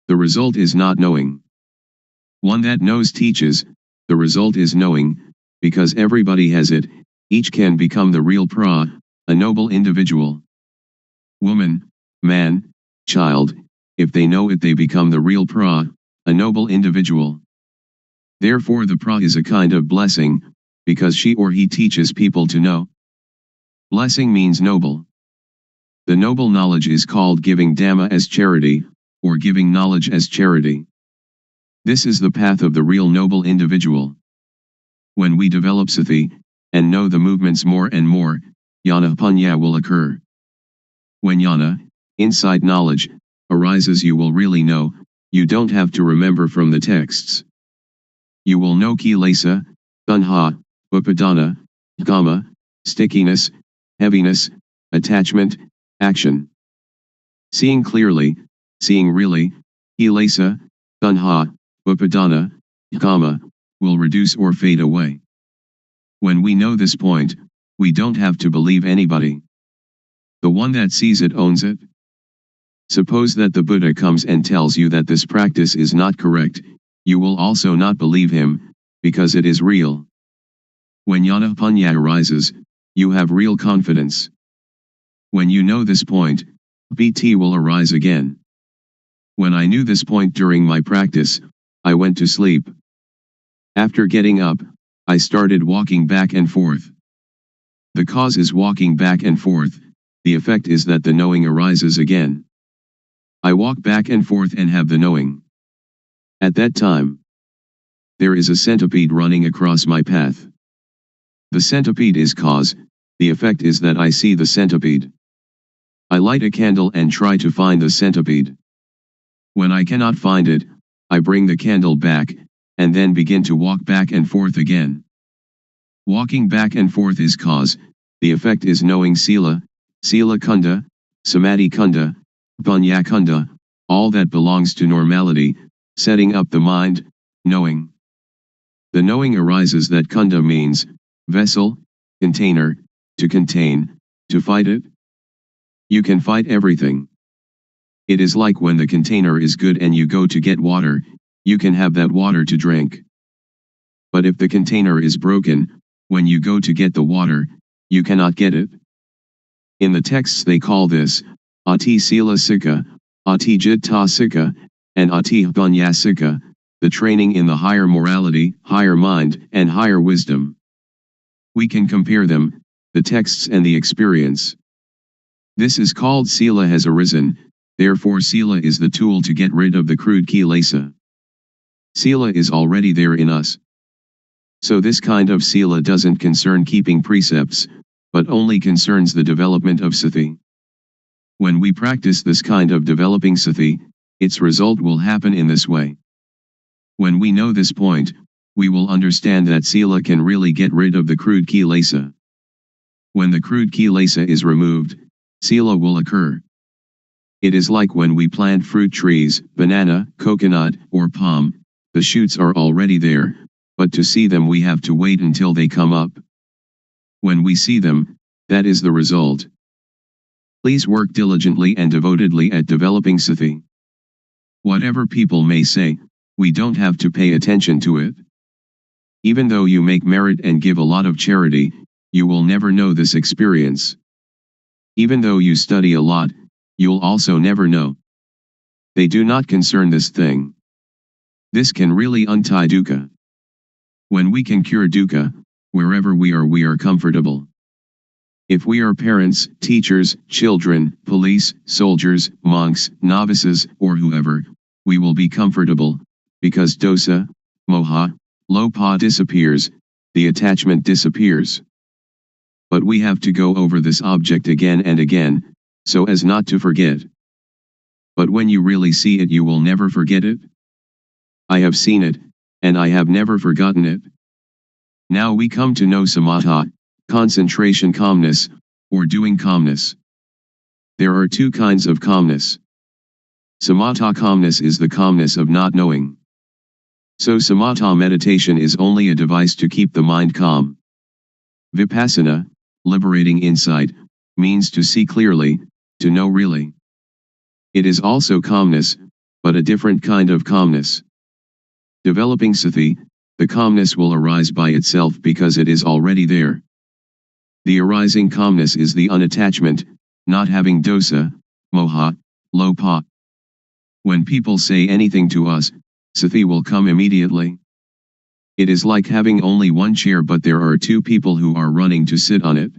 The result is not knowing. One that knows teaches, the result is knowing, because everybody has it, each can become the real pra, a noble individual. Woman, man, child, if they know it they become the real pra, a noble individual. Therefore the pra is a kind of blessing, because she or he teaches people to know. Blessing means noble. The noble knowledge is called giving Dhamma as charity, or giving knowledge as charity. This is the path of the real noble individual. When we develop sati, and know the movements more and more, jnana panya will occur. When jnana, insight knowledge, arises you will really know, you don't have to remember from the texts. You will know kilesa, tanha, upadana, kama, stickiness, heaviness, attachment, action. Seeing clearly, seeing really, kilesa, tanha, upadana, kama, will reduce or fade away. When we know this point, we don't have to believe anybody. The one that sees it owns it. Suppose that the Buddha comes and tells you that this practice is not correct, you will also not believe him, because it is real. When jnana panya arises, you have real confidence. When you know this point, BT will arise again. When I knew this point during my practice, I went to sleep. After getting up, I started walking back and forth. The cause is walking back and forth, the effect is that the knowing arises again. I walk back and forth and have the knowing. At that time, there is a centipede running across my path. The centipede is cause, the effect is that I see the centipede. I light a candle and try to find the centipede. When I cannot find it, I bring the candle back, and then begin to walk back and forth again. Walking back and forth is cause, the effect is knowing sila, sila kunda, samadhi kunda, panya kunda, all that belongs to normality, setting up the mind, knowing. The knowing arises that kunda means, vessel, container, to contain, to fight it. You can fight everything. It is like when the container is good and you go to get water, you can have that water to drink. But if the container is broken, when you go to get the water, you cannot get it. In the texts they call this, ati sila sikha, ati jitta sikha, and ati panya sikha, the training in the higher morality, higher mind, and higher wisdom. We can compare them, the texts and the experience. This is called sila has arisen, therefore sila is the tool to get rid of the crude kilesa. Sila is already there in us. So this kind of sila doesn't concern keeping precepts, but only concerns the development of sati. When we practice this kind of developing sati, its result will happen in this way. When we know this point, we will understand that sila can really get rid of the crude kilesa. When the crude kilesa is removed, sila will occur. It is like when we plant fruit trees, banana, coconut, or palm, the shoots are already there, but to see them we have to wait until they come up. When we see them, that is the result. Please work diligently and devotedly at developing sati. Whatever people may say, we don't have to pay attention to it. Even though you make merit and give a lot of charity, you will never know this experience. Even though you study a lot, you'll also never know. They do not concern this thing. This can really untie dukkha. When we can cure dukkha, wherever we are comfortable. If we are parents, teachers, children, police, soldiers, monks, novices, or whoever, we will be comfortable, because dosa, moha, lopa disappears, the attachment disappears. But we have to go over this object again and again, so as not to forget. But when you really see it you will never forget it. I have seen it, and I have never forgotten it. Now we come to know samatha, concentration calmness, or doing calmness. There are two kinds of calmness. Samatha calmness is the calmness of not knowing. So samatha meditation is only a device to keep the mind calm. Vipassana, liberating insight, means to see clearly, to know really. It is also calmness, but a different kind of calmness. Developing sati, the calmness will arise by itself because it is already there. The arising calmness is the unattachment, not having dosa, moha, lopa. When people say anything to us, sati will come immediately. It is like having only one chair but there are two people who are running to sit on it.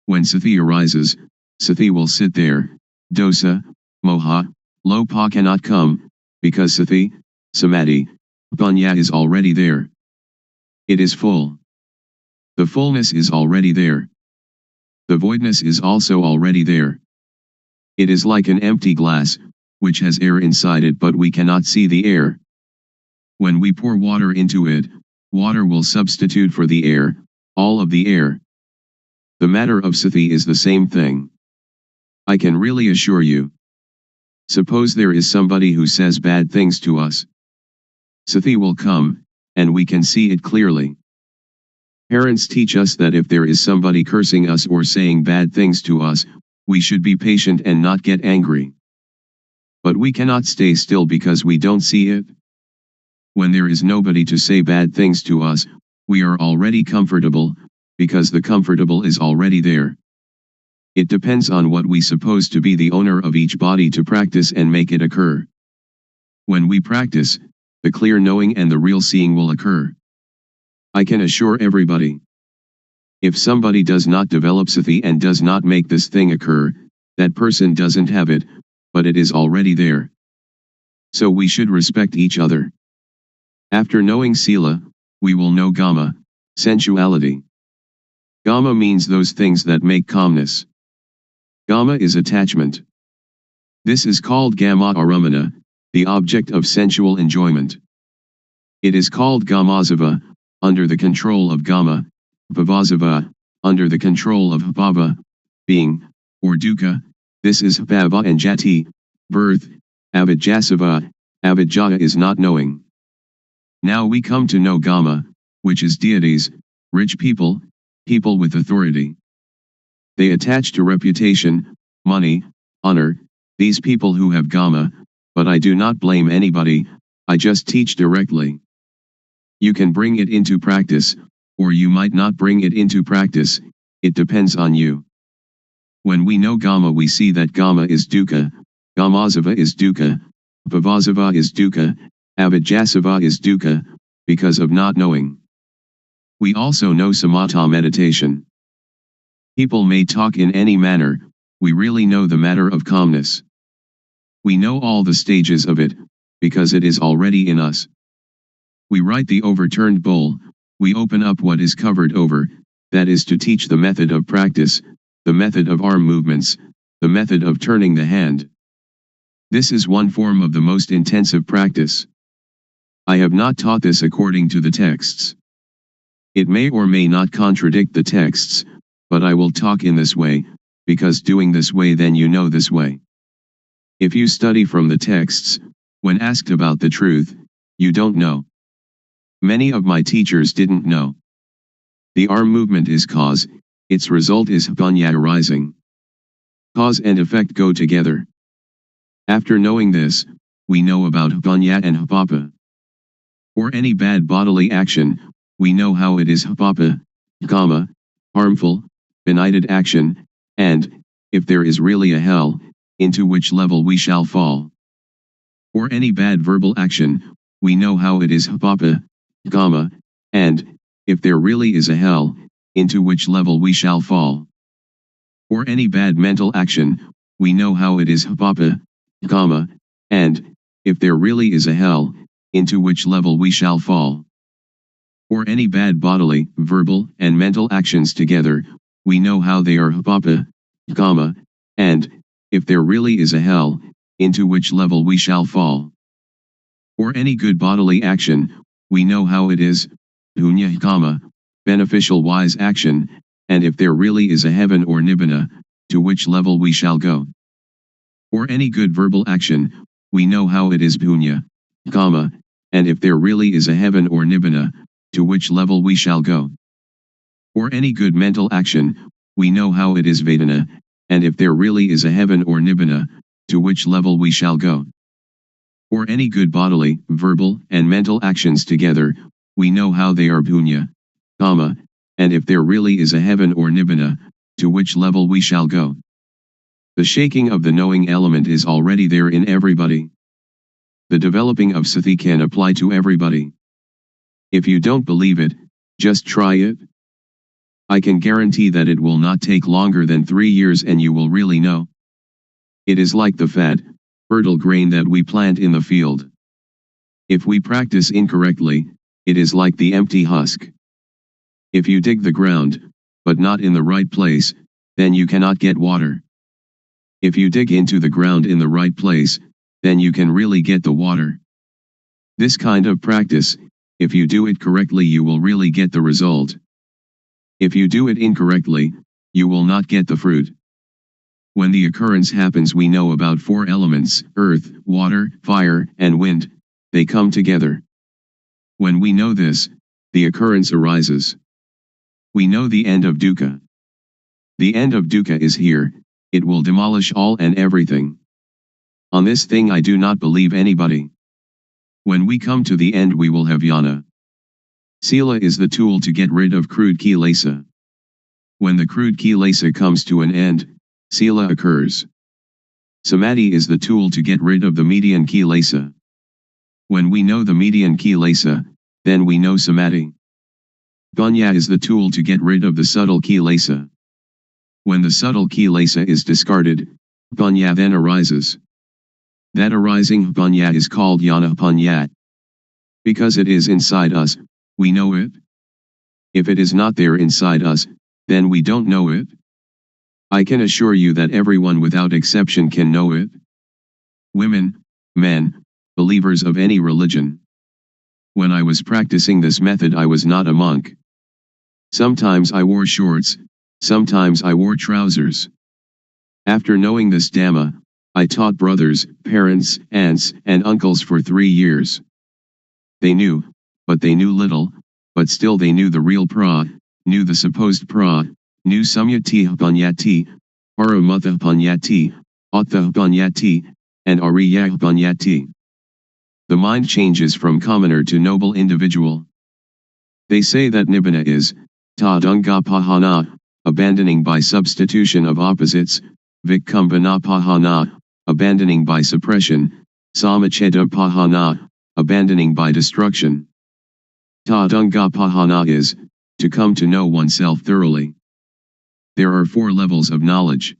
When sati arises, sati will sit there. Dosa, moha, lopa cannot come, because sati, samadhi, panya is already there. It is full. The fullness is already there. The voidness is also already there. It is like an empty glass, which has air inside it but we cannot see the air. When we pour water into it, water will substitute for the air, all of the air. The matter of sati is the same thing. I can really assure you. Suppose there is somebody who says bad things to us. Sati will come, and we can see it clearly. Parents teach us that if there is somebody cursing us or saying bad things to us, we should be patient and not get angry. But we cannot stay still because we don't see it. When there is nobody to say bad things to us, we are already comfortable, because the comfortable is already there. It depends on what we suppose to be the owner of each body to practice and make it occur. When we practice, the clear knowing and the real seeing will occur. I can assure everybody. If somebody does not develop sati and does not make this thing occur, that person doesn't have it, but it is already there. So we should respect each other. After knowing sila, we will know gama, sensuality. Gama means those things that make calmness. Gama is attachment. This is called gama aramana, the object of sensual enjoyment. It is called gamazava, under the control of gama, bhavasava, under the control of bhava, being, or dukkha. This is bhava and jati, birth. Avijjasava, avijjaya is not knowing. Now we come to know gama, which is deities, rich people, people with authority. They attach to reputation, money, honor, these people who have gama, but I do not blame anybody, I just teach directly. You can bring it into practice, or you might not bring it into practice, it depends on you. When we know gama we see that gama is dukkha, gamazava is dukkha, bhavasava is dukkha, avijjasava is dukkha, because of not knowing. We also know samatha meditation. People may talk in any manner, we really know the matter of calmness. We know all the stages of it, because it is already in us. We write the overturned bowl, we open up what is covered over, that is to teach the method of practice, the method of arm movements, the method of turning the hand. This is one form of the most intensive practice. I have not taught this according to the texts. It may or may not contradict the texts, but I will talk in this way, because doing this way then you know this way. If you study from the texts, when asked about the truth, you don't know. Many of my teachers didn't know. The arm movement is cause, its result is panya arising. Cause and effect go together. After knowing this, we know about panya and hapapa. Or any bad bodily action, we know how it is hapapa, kama, harmful, benighted action, and, if there is really a hell, into which level we shall fall. Or any bad verbal action, we know how it is hapapa, kama, and, if there really is a hell, into which level we shall fall. Or any bad mental action, we know how it is hapapa, kama, and, if there really is a hell, into which level we shall fall. Or any bad bodily, verbal, and mental actions together, we know how they are hapapa, kama, and, if there really is a hell, into which level we shall fall. Or any good bodily action, we know how it is, punya kama, beneficial wise action, and if there really is a heaven or nibbana, to which level we shall go. Or any good verbal action, we know how it is punya, kama, and if there really is a heaven or nibbana, to which level we shall go. Or any good mental action, we know how it is vedana, and if there really is a heaven or nibbana, to which level we shall go. Or any good bodily, verbal, and mental actions together, we know how they are punya, kama, and if there really is a heaven or nibbana, to which level we shall go. The shaking of the knowing element is already there in everybody. the developing of sati can apply to everybody. If you don't believe it, just try it. I can guarantee that it will not take longer than 3 years and you will really know. It is like the fat, fertile grain that we plant in the field. If we practice incorrectly, it is like the empty husk. If you dig the ground, but not in the right place, then you cannot get water. If you dig into the ground in the right place, then you can really get the water. This kind of practice, if you do it correctly, you will really get the result. If you do it incorrectly, you will not get the fruit. When the occurrence happens, we know about 4 elements: earth, water, fire, and wind. They come together. When we know this, the occurrence arises. We know the end of dukkha. The end of dukkha is here. It will demolish all and everything. On this thing I do not believe anybody. When we come to the end, we will have jnana. Sila is the tool to get rid of crude kilesa. When the crude kilesa comes to an end, sila occurs. Samadhi is the tool to get rid of the median kilesa. When we know the median kilesa, then we know samadhi. Panya is the tool to get rid of the subtle kilesa. When the subtle kilesa is discarded, panya then arises. That arising panya is called jnana panya. Because it is inside us, we know it. If it is not there inside us, then we don't know it. I can assure you that everyone without exception can know it. Women, men, believers of any religion. When I was practicing this method, I was not a monk. Sometimes I wore shorts, sometimes I wore trousers. After knowing this Dhamma, I taught brothers, parents, aunts, and uncles for 3 years. They knew, but they knew little, but still they knew the real pra, knew the supposed pra, knew samyati panyati, paramutha panyati, attha panyati, and ariya panyati. The mind changes from commoner to noble individual. They say that nibbana is tadunga pahana, abandoning by substitution of opposites, vikkumbana pahana, abandoning by suppression, samacheda pahana, abandoning by destruction. Tadunga pahana is to come to know oneself thoroughly. There are 4 levels of knowledge.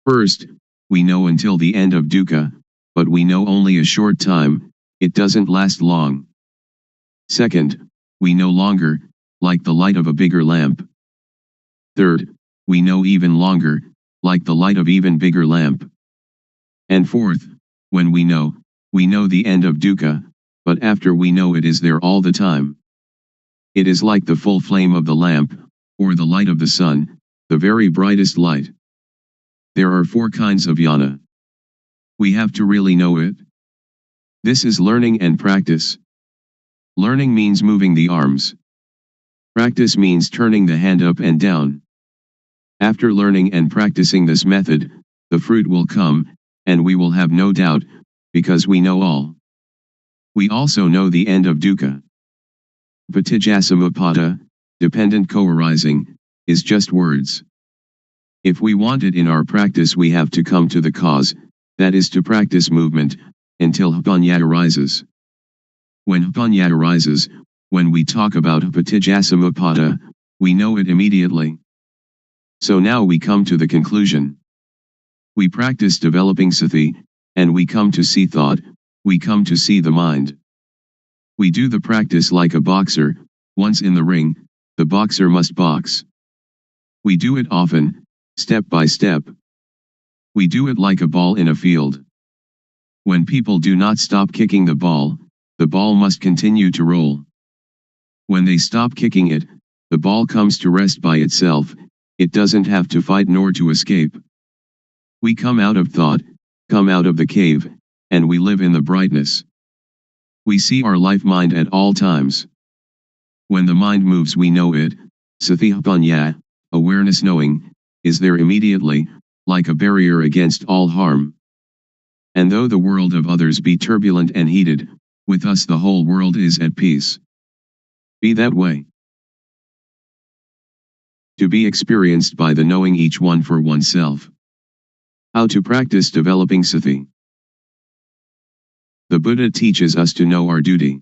First, we know until the end of dukkha, but we know only a short time, it doesn't last long. Second, we know longer, like the light of a bigger lamp. Third, we know even longer, like the light of even bigger lamp. And fourth, when we know the end of dukkha, but after we know it is there all the time. It is like the full flame of the lamp, or the light of the sun, the very brightest light. There are 4 kinds of jnana. We have to really know it. This is learning and practice. Learning means moving the arms. Practice means turning the hand up and down. After learning and practicing this method, the fruit will come, and we will have no doubt, because we know all. We also know the end of dukkha. Paticcasamuppada, dependent co-arising, is just words. If we want it in our practice, we have to come to the cause, that is to practice movement, until panya arises. When panya arises, when we talk about paticcasamuppada, we know it immediately. So now we come to the conclusion. We practice developing sati, and we come to see thought, we come to see the mind. We do the practice like a boxer. Once in the ring, the boxer must box. We do it often, step by step. We do it like a ball in a field. When people do not stop kicking the ball must continue to roll. When they stop kicking it, the ball comes to rest by itself, it doesn't have to fight nor to escape. We come out of thought, come out of the cave, and we live in the brightness. We see our life mind at all times. When the mind moves, we know it. Sati panya, awareness knowing, is there immediately, like a barrier against all harm. And though the world of others be turbulent and heated, with us the whole world is at peace. Be that way. To be experienced by the knowing each one for oneself. How to practice developing sati. The Buddha teaches us to know our duty.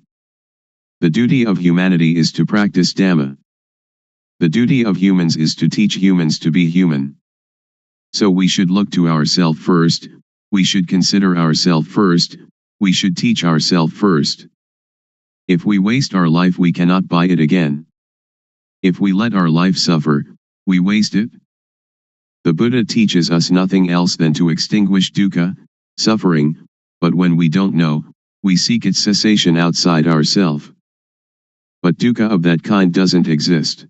The duty of humanity is to practice Dhamma. The duty of humans is to teach humans to be human. So we should look to ourselves first, we should consider ourselves first, we should teach ourselves first. If we waste our life, we cannot buy it again. If we let our life suffer, we waste it. The Buddha teaches us nothing else than to extinguish dukkha, suffering, but when we don't know, we seek its cessation outside ourselves. But dukkha of that kind doesn't exist.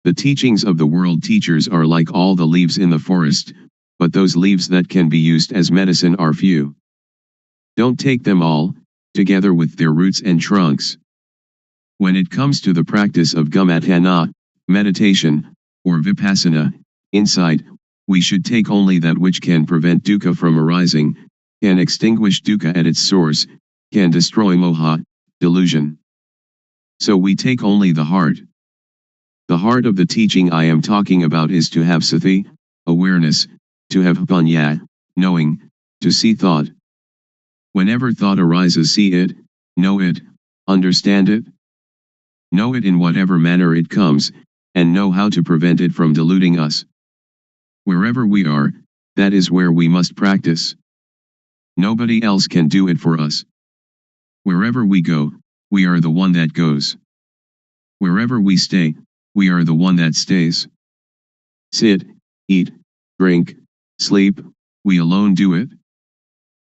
The teachings of the world teachers are like all the leaves in the forest, but those leaves that can be used as medicine are few. Don't take them all, together with their roots and trunks. When it comes to the practice of gamatthana, meditation, or vipassana, insight, we should take only that which can prevent dukkha from arising, can extinguish dukkha at its source, can destroy moha, delusion. So we take only the heart. The heart of the teaching I am talking about is to have sati, awareness, to have panya, knowing, to see thought. Whenever thought arises, see it, know it, understand it. Know it in whatever manner it comes, and know how to prevent it from deluding us. Wherever we are, that is where we must practice. Nobody else can do it for us. Wherever we go, we are the one that goes. Wherever we stay, we are the one that stays. Sit, eat, drink, sleep, we alone do it.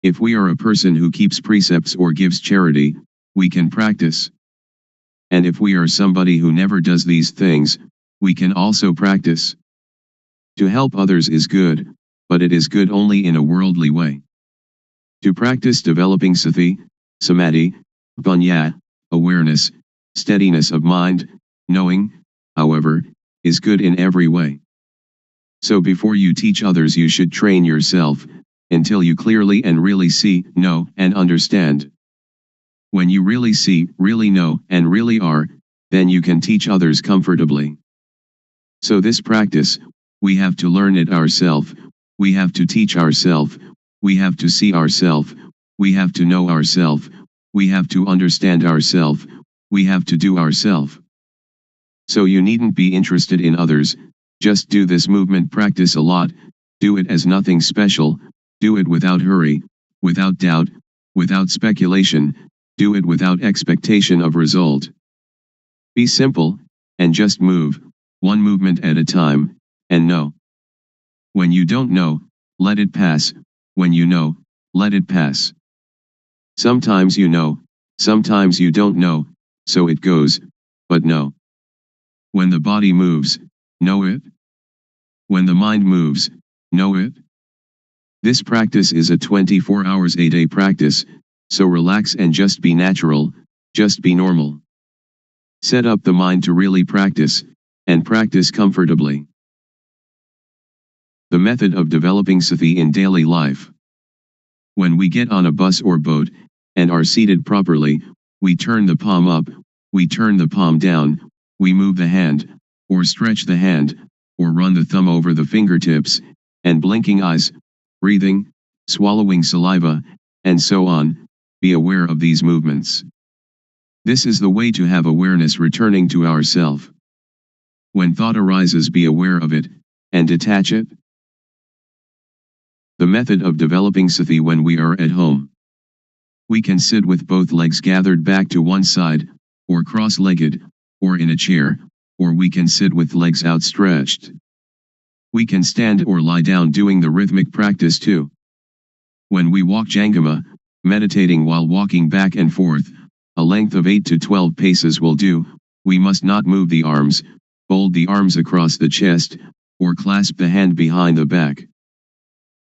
If we are a person who keeps precepts or gives charity, we can practice. And if we are somebody who never does these things, we can also practice. To help others is good, but it is good only in a worldly way. To practice developing sati, samadhi, panya, awareness, steadiness of mind, knowing, however, is good in every way. So before you teach others, you should train yourself, until you clearly and really see, know, and understand. When you really see, really know, and really are, then you can teach others comfortably. So this practice, we have to learn it ourselves, we have to teach ourselves, we have to see ourselves, we have to know ourselves, we have to understand ourselves, we have to do ourselves. So you needn't be interested in others, just do this movement practice a lot, do it as nothing special, do it without hurry, without doubt, without speculation, do it without expectation of result. Be simple, and just move, one movement at a time, and know. When you don't know, let it pass, when you know, let it pass. Sometimes you know, sometimes you don't know, so it goes, but know. When the body moves, know it. When the mind moves, know it. This practice is a 24 hours a day practice, so relax and just be natural, just be normal. Set up the mind to really practice, and practice comfortably. The method of developing sati in daily life. When we get on a bus or boat, and are seated properly, we turn the palm up, we turn the palm down, we move the hand, or stretch the hand, or run the thumb over the fingertips, and blinking eyes, breathing, swallowing saliva, and so on, be aware of these movements. This is the way to have awareness returning to ourself. When thought arises, be aware of it, and detach it. The method of developing sati when we are at home. We can sit with both legs gathered back to one side, or cross-legged, or in a chair, or we can sit with legs outstretched. We can stand or lie down doing the rhythmic practice too. When we walk Jangama, meditating while walking back and forth, a length of 8 to 12 paces will do, we must not move the arms, fold the arms across the chest, or clasp the hand behind the back.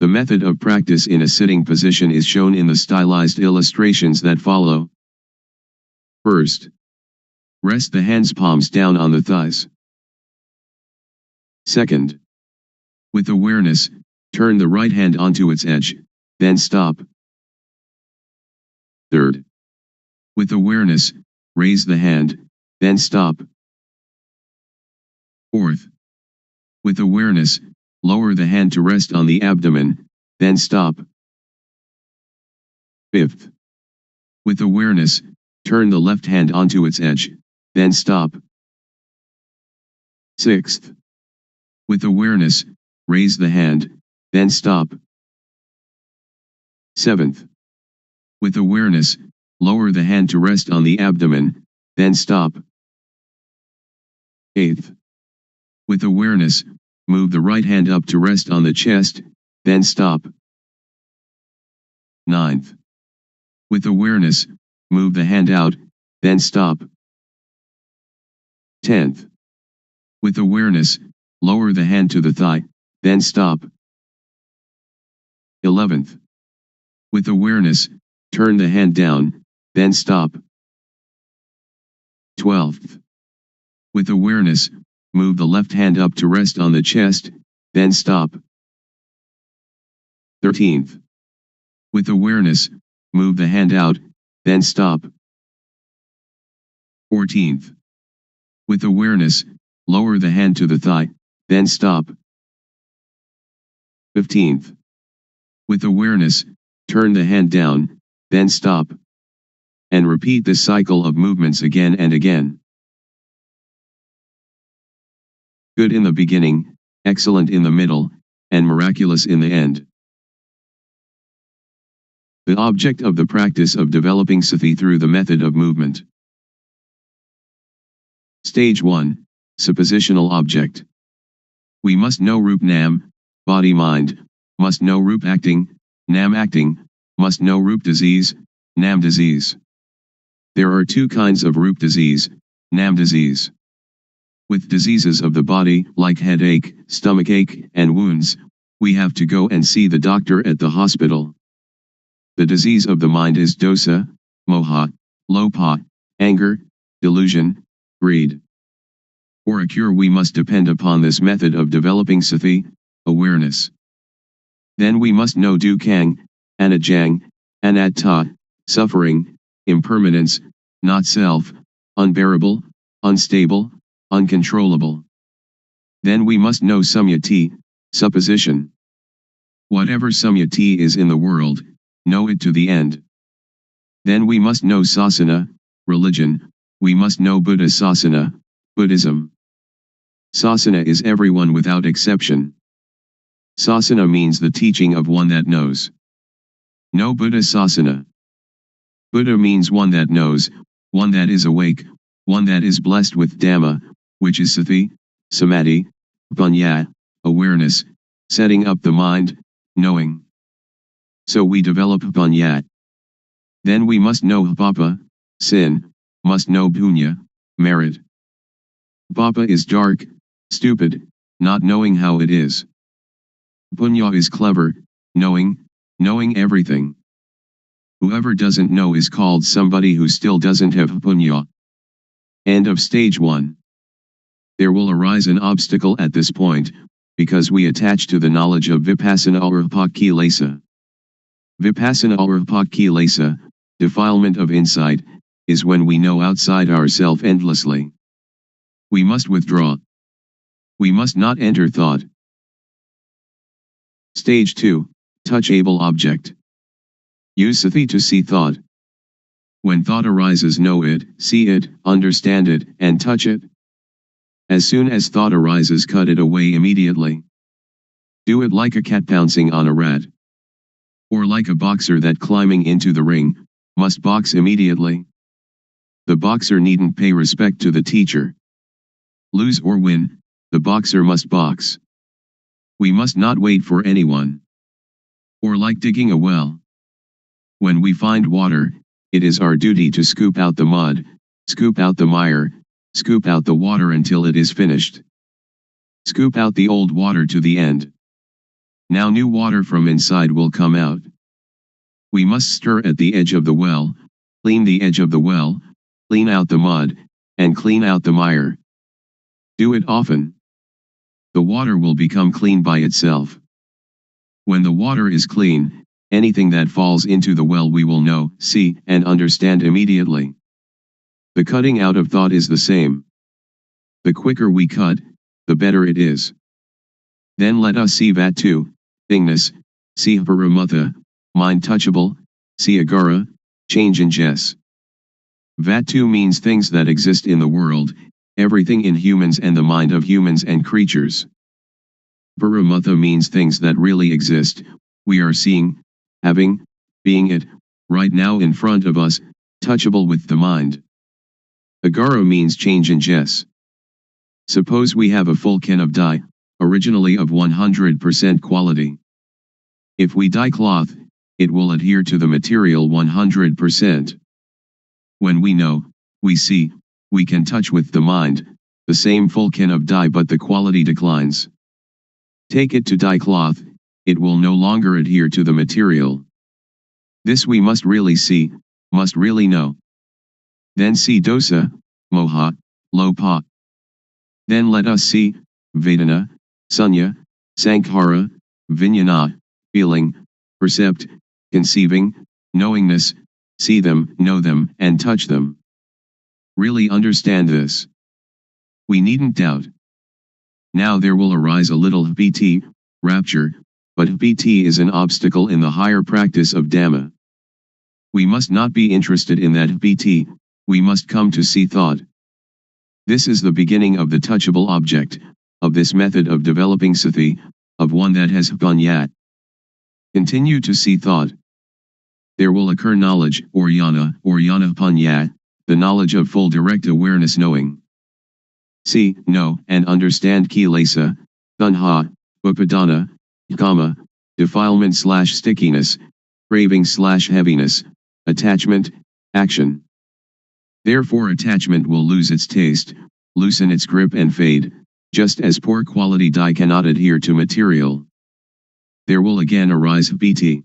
The method of practice in a sitting position is shown in the stylized illustrations that follow. First, rest the hands palms down on the thighs. Second, with awareness, turn the right hand onto its edge, then stop. Third, with awareness, raise the hand, then stop. Fourth, with awareness, lower the hand to rest on the abdomen, then stop. Fifth, With awareness, turn the left hand onto its edge, then stop. 6th. With awareness, raise the hand, then stop. 7th. With awareness, lower the hand to rest on the abdomen, then stop. 8th. With awareness, move the right hand up to rest on the chest, then stop. 9th. With awareness, move the hand out, then stop. 10th. With awareness, lower the hand to the thigh, then stop. 11th. With awareness, turn the hand down, then stop. 12th. With awareness, move the left hand up to rest on the chest, then stop. 13th. With awareness, move the hand out, then stop. 14th. With awareness, lower the hand to the thigh, then stop. 15th. With awareness, turn the hand down, then stop. And repeat this cycle of movements again and again. Good in the beginning, excellent in the middle, and miraculous in the end. The object of the practice of developing sati through the method of movement. Stage 1. Suppositional object. We must know Rup Nam, body-mind, must know Rup acting, Nam acting, must know Rup disease, Nam disease. There are two kinds of Rup disease, Nam disease. With diseases of the body, like headache, stomachache, and wounds, we have to go and see the doctor at the hospital. The disease of the mind is dosa, moha, lopa, anger, delusion, greed. For a cure we must depend upon this method of developing sati, awareness. Then we must know dukkhang, anajang, anatta, suffering, impermanence, not self, unbearable, unstable, uncontrollable. Then we must know samyati, supposition. Whatever samyati is in the world, know it to the end. Then we must know sasana, religion, we must know Buddha sasana, Buddhism. Sasana is everyone without exception. Sasana means the teaching of one that knows. Know Buddha sasana. Buddha means one that knows, one that is awake, one that is blessed with Dhamma, which is sati, samadhi, panya, awareness, setting up the mind, knowing. So we develop panya. Then we must know papa, sin, must know punya, merit. Papa is dark, stupid, not knowing how it is. Punya is clever, knowing everything. Whoever doesn't know is called somebody who still doesn't have punya. End of stage 1. There will arise an obstacle at this point, because we attach to the knowledge of Vipassana or Kilesa. Vipassana or Kilesa, defilement of insight, is when we know outside ourself endlessly. We must withdraw. We must not enter thought. Stage 2, touchable object. Use sati to see thought. When thought arises, know it, see it, understand it, and touch it. As soon as thought arises, cut it away immediately. Do it like a cat pouncing on a rat. Or like a boxer that climbing into the ring, must box immediately. The boxer needn't pay respect to the teacher. Lose or win, the boxer must box. We must not wait for anyone. Or like digging a well. When we find water, it is our duty to scoop out the mud, scoop out the mire, scoop out the water until it is finished. Scoop out the old water to the end. Now new water from inside will come out. We must stir at the edge of the well, clean the edge of the well, clean out the mud, and clean out the mire. Do it often. The water will become clean by itself. When the water is clean, anything that falls into the well we will know, see, and understand immediately. The cutting out of thought is the same. The quicker we cut, the better it is. Then let us see Vatu, thingness, see Paramutha, mind touchable, see Agara, change in Jess. Vatu means things that exist in the world, everything in humans and the mind of humans and creatures. Paramutha means things that really exist, we are seeing, having, being it, right now in front of us, touchable with the mind. Agara means change in Jess. Suppose we have a full can of dye, originally of 100% quality. If we dye cloth, it will adhere to the material 100%. When we know, we see, we can touch with the mind, the same full can of dye but the quality declines. Take it to dye cloth, it will no longer adhere to the material. This we must really see, must really know. Then see dosa, moha, lopa. Then let us see, vedana, sunya, sankhara, vijnana, feeling, percept, conceiving, knowingness, see them, know them, and touch them. Really understand this. We needn't doubt. Now there will arise a little bhiti, rapture, but bhiti is an obstacle in the higher practice of Dhamma. We must not be interested in that bhiti, we must come to see thought. This is the beginning of the touchable object, of this method of developing sati, of one that has panya. Continue to see thought. There will occur knowledge, or jnana panya, the knowledge of full direct awareness knowing. See, know, and understand kilesa, tanha, upadana, kama, defilement/stickiness, craving/heaviness, attachment, action. Therefore attachment will lose its taste, loosen its grip and fade, just as poor quality dye cannot adhere to material. There will again arise bhiti.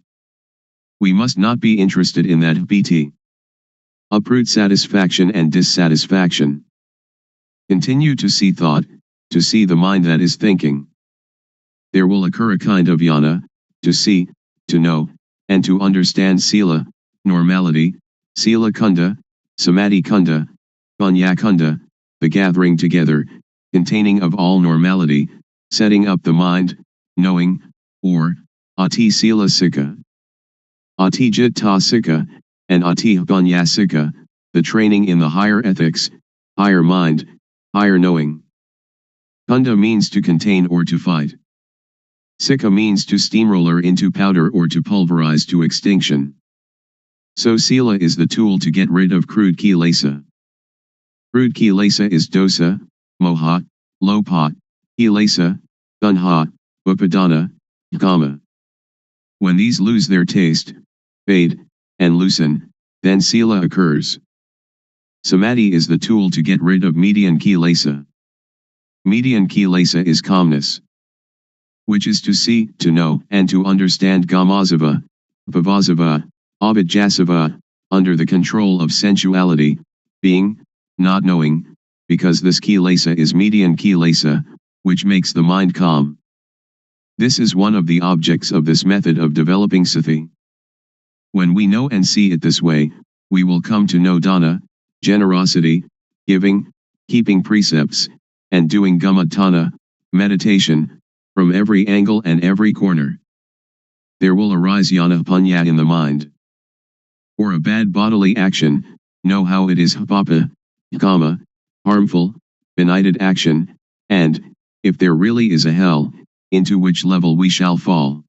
We must not be interested in that bhiti. Uproot satisfaction and dissatisfaction. Continue to see thought, to see the mind that is thinking. There will occur a kind of jnana, to see, to know, and to understand sila, normality, sila kunda, samadhi kunda, panya kunda, the gathering together, containing of all normality, setting up the mind, knowing, or, ati sila sikha. Ati jitta sikha, and ati panya sikha, the training in the higher ethics, higher mind, higher knowing. Kunda means to contain or to fight. Sikha means to steamroller into powder or to pulverize to extinction. So sila is the tool to get rid of crude kilesa. Crude kilesa is dosa, moha, lopa, kilesa, tanha, upadana, kama. When these lose their taste, fade, and loosen, then sila occurs. Samadhi is the tool to get rid of median kilesa. Median kilesa is calmness, which is to see, to know, and to understand gamazava, pavasava, abhijasava, under the control of sensuality, being, not knowing, because this kilesa is median kilesa, which makes the mind calm. This is one of the objects of this method of developing sati. When we know and see it this way, we will come to know dana, generosity, giving, keeping precepts, and doing gamatana, meditation, from every angle and every corner. There will arise jnana panya in the mind. For a bad bodily action, know how it is papa, kama, harmful, benighted action, and, if there really is a hell, into which level we shall fall.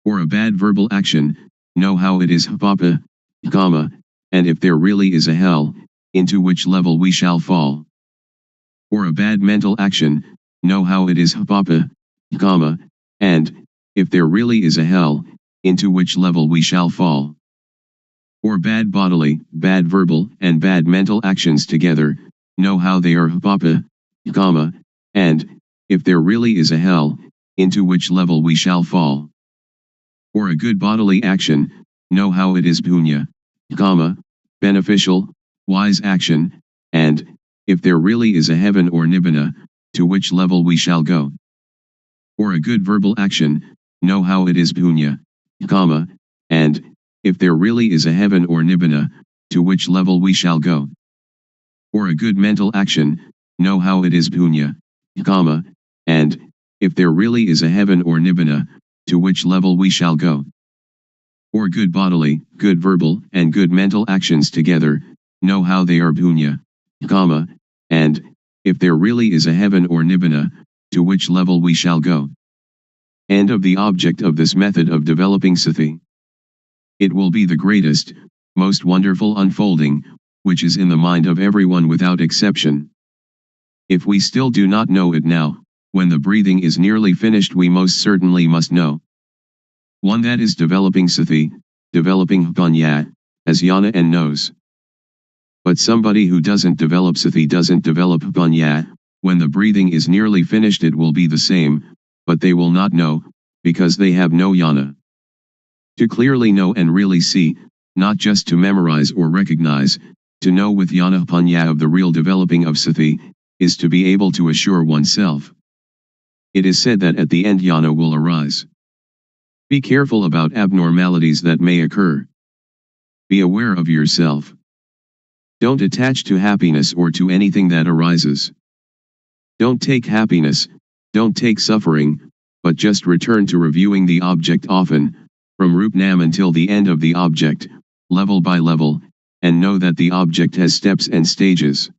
For a bad verbal action, know how it is papa, kama, and if there really is a hell, into which level we shall fall. For a bad mental action, know how it is papa, kama, and, if there really is a hell, into which level we shall fall. For bad bodily, bad verbal, and bad mental actions together, know how they are papa, kama, and, if there really is a hell, into which level we shall fall. For a good bodily action, know how it is punya, kama, beneficial, wise action, and, if there really is a heaven or nibbana, to which level we shall go. For a good verbal action, know how it is punya, kama, and, if there really is a heaven or nibbana, to which level we shall go. For a good mental action, know how it is punya, kama, and, if there really is a heaven or nibbana, to which level we shall go. or good bodily, good verbal, and good mental actions together, know how they are punya, kama, and, if there really is a heaven or nibbana, to which level we shall go. End of the object of this method of developing sati. It will be the greatest, most wonderful unfolding, which is in the mind of everyone without exception. If we still do not know it now, when the breathing is nearly finished we most certainly must know. One that is developing sati, developing panya, as yana and knows. But somebody who doesn't develop sati doesn't develop panya, when the breathing is nearly finished it will be the same, but they will not know, because they have no yana. To clearly know and really see, not just to memorize or recognize, to know with yana panya of the real developing of sati, is to be able to assure oneself. It is said that at the end yana will arise. Be careful about abnormalities that may occur. Be aware of yourself. Don't attach to happiness or to anything that arises. Don't take happiness, don't take suffering, but just return to reviewing the object often, from root nam until the end of the object, level by level, and know that the object has steps and stages.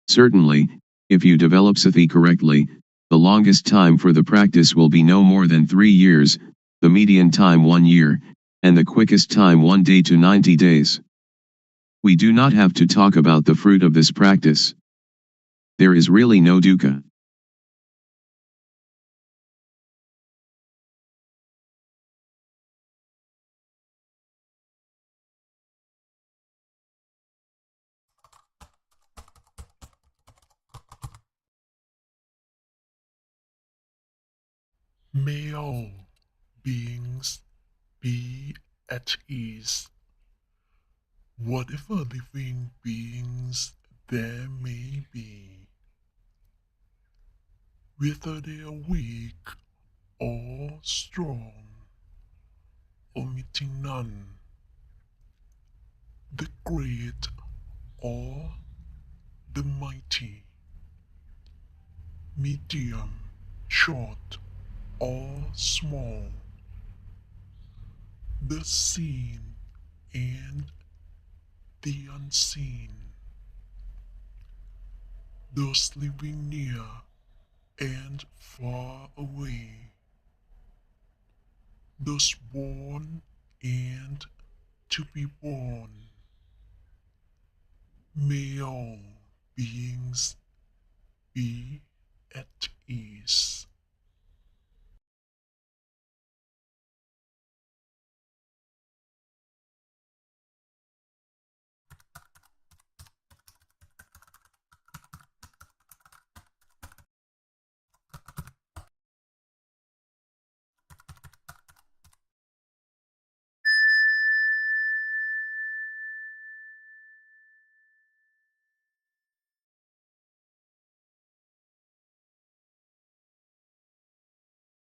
Certainly, if you develop sati correctly, the longest time for the practice will be no more than 3 years, the median time 1 year, and the quickest time 1 day to 90 days. We do not have to talk about the fruit of this practice. There is really no dukkha. May all beings be at ease. Whatever living beings there may be, whether they are weak or strong, omitting none, the great or the mighty, medium, short or small, the seen and the unseen, those living near and far away, those born and to be born. May all beings be at ease.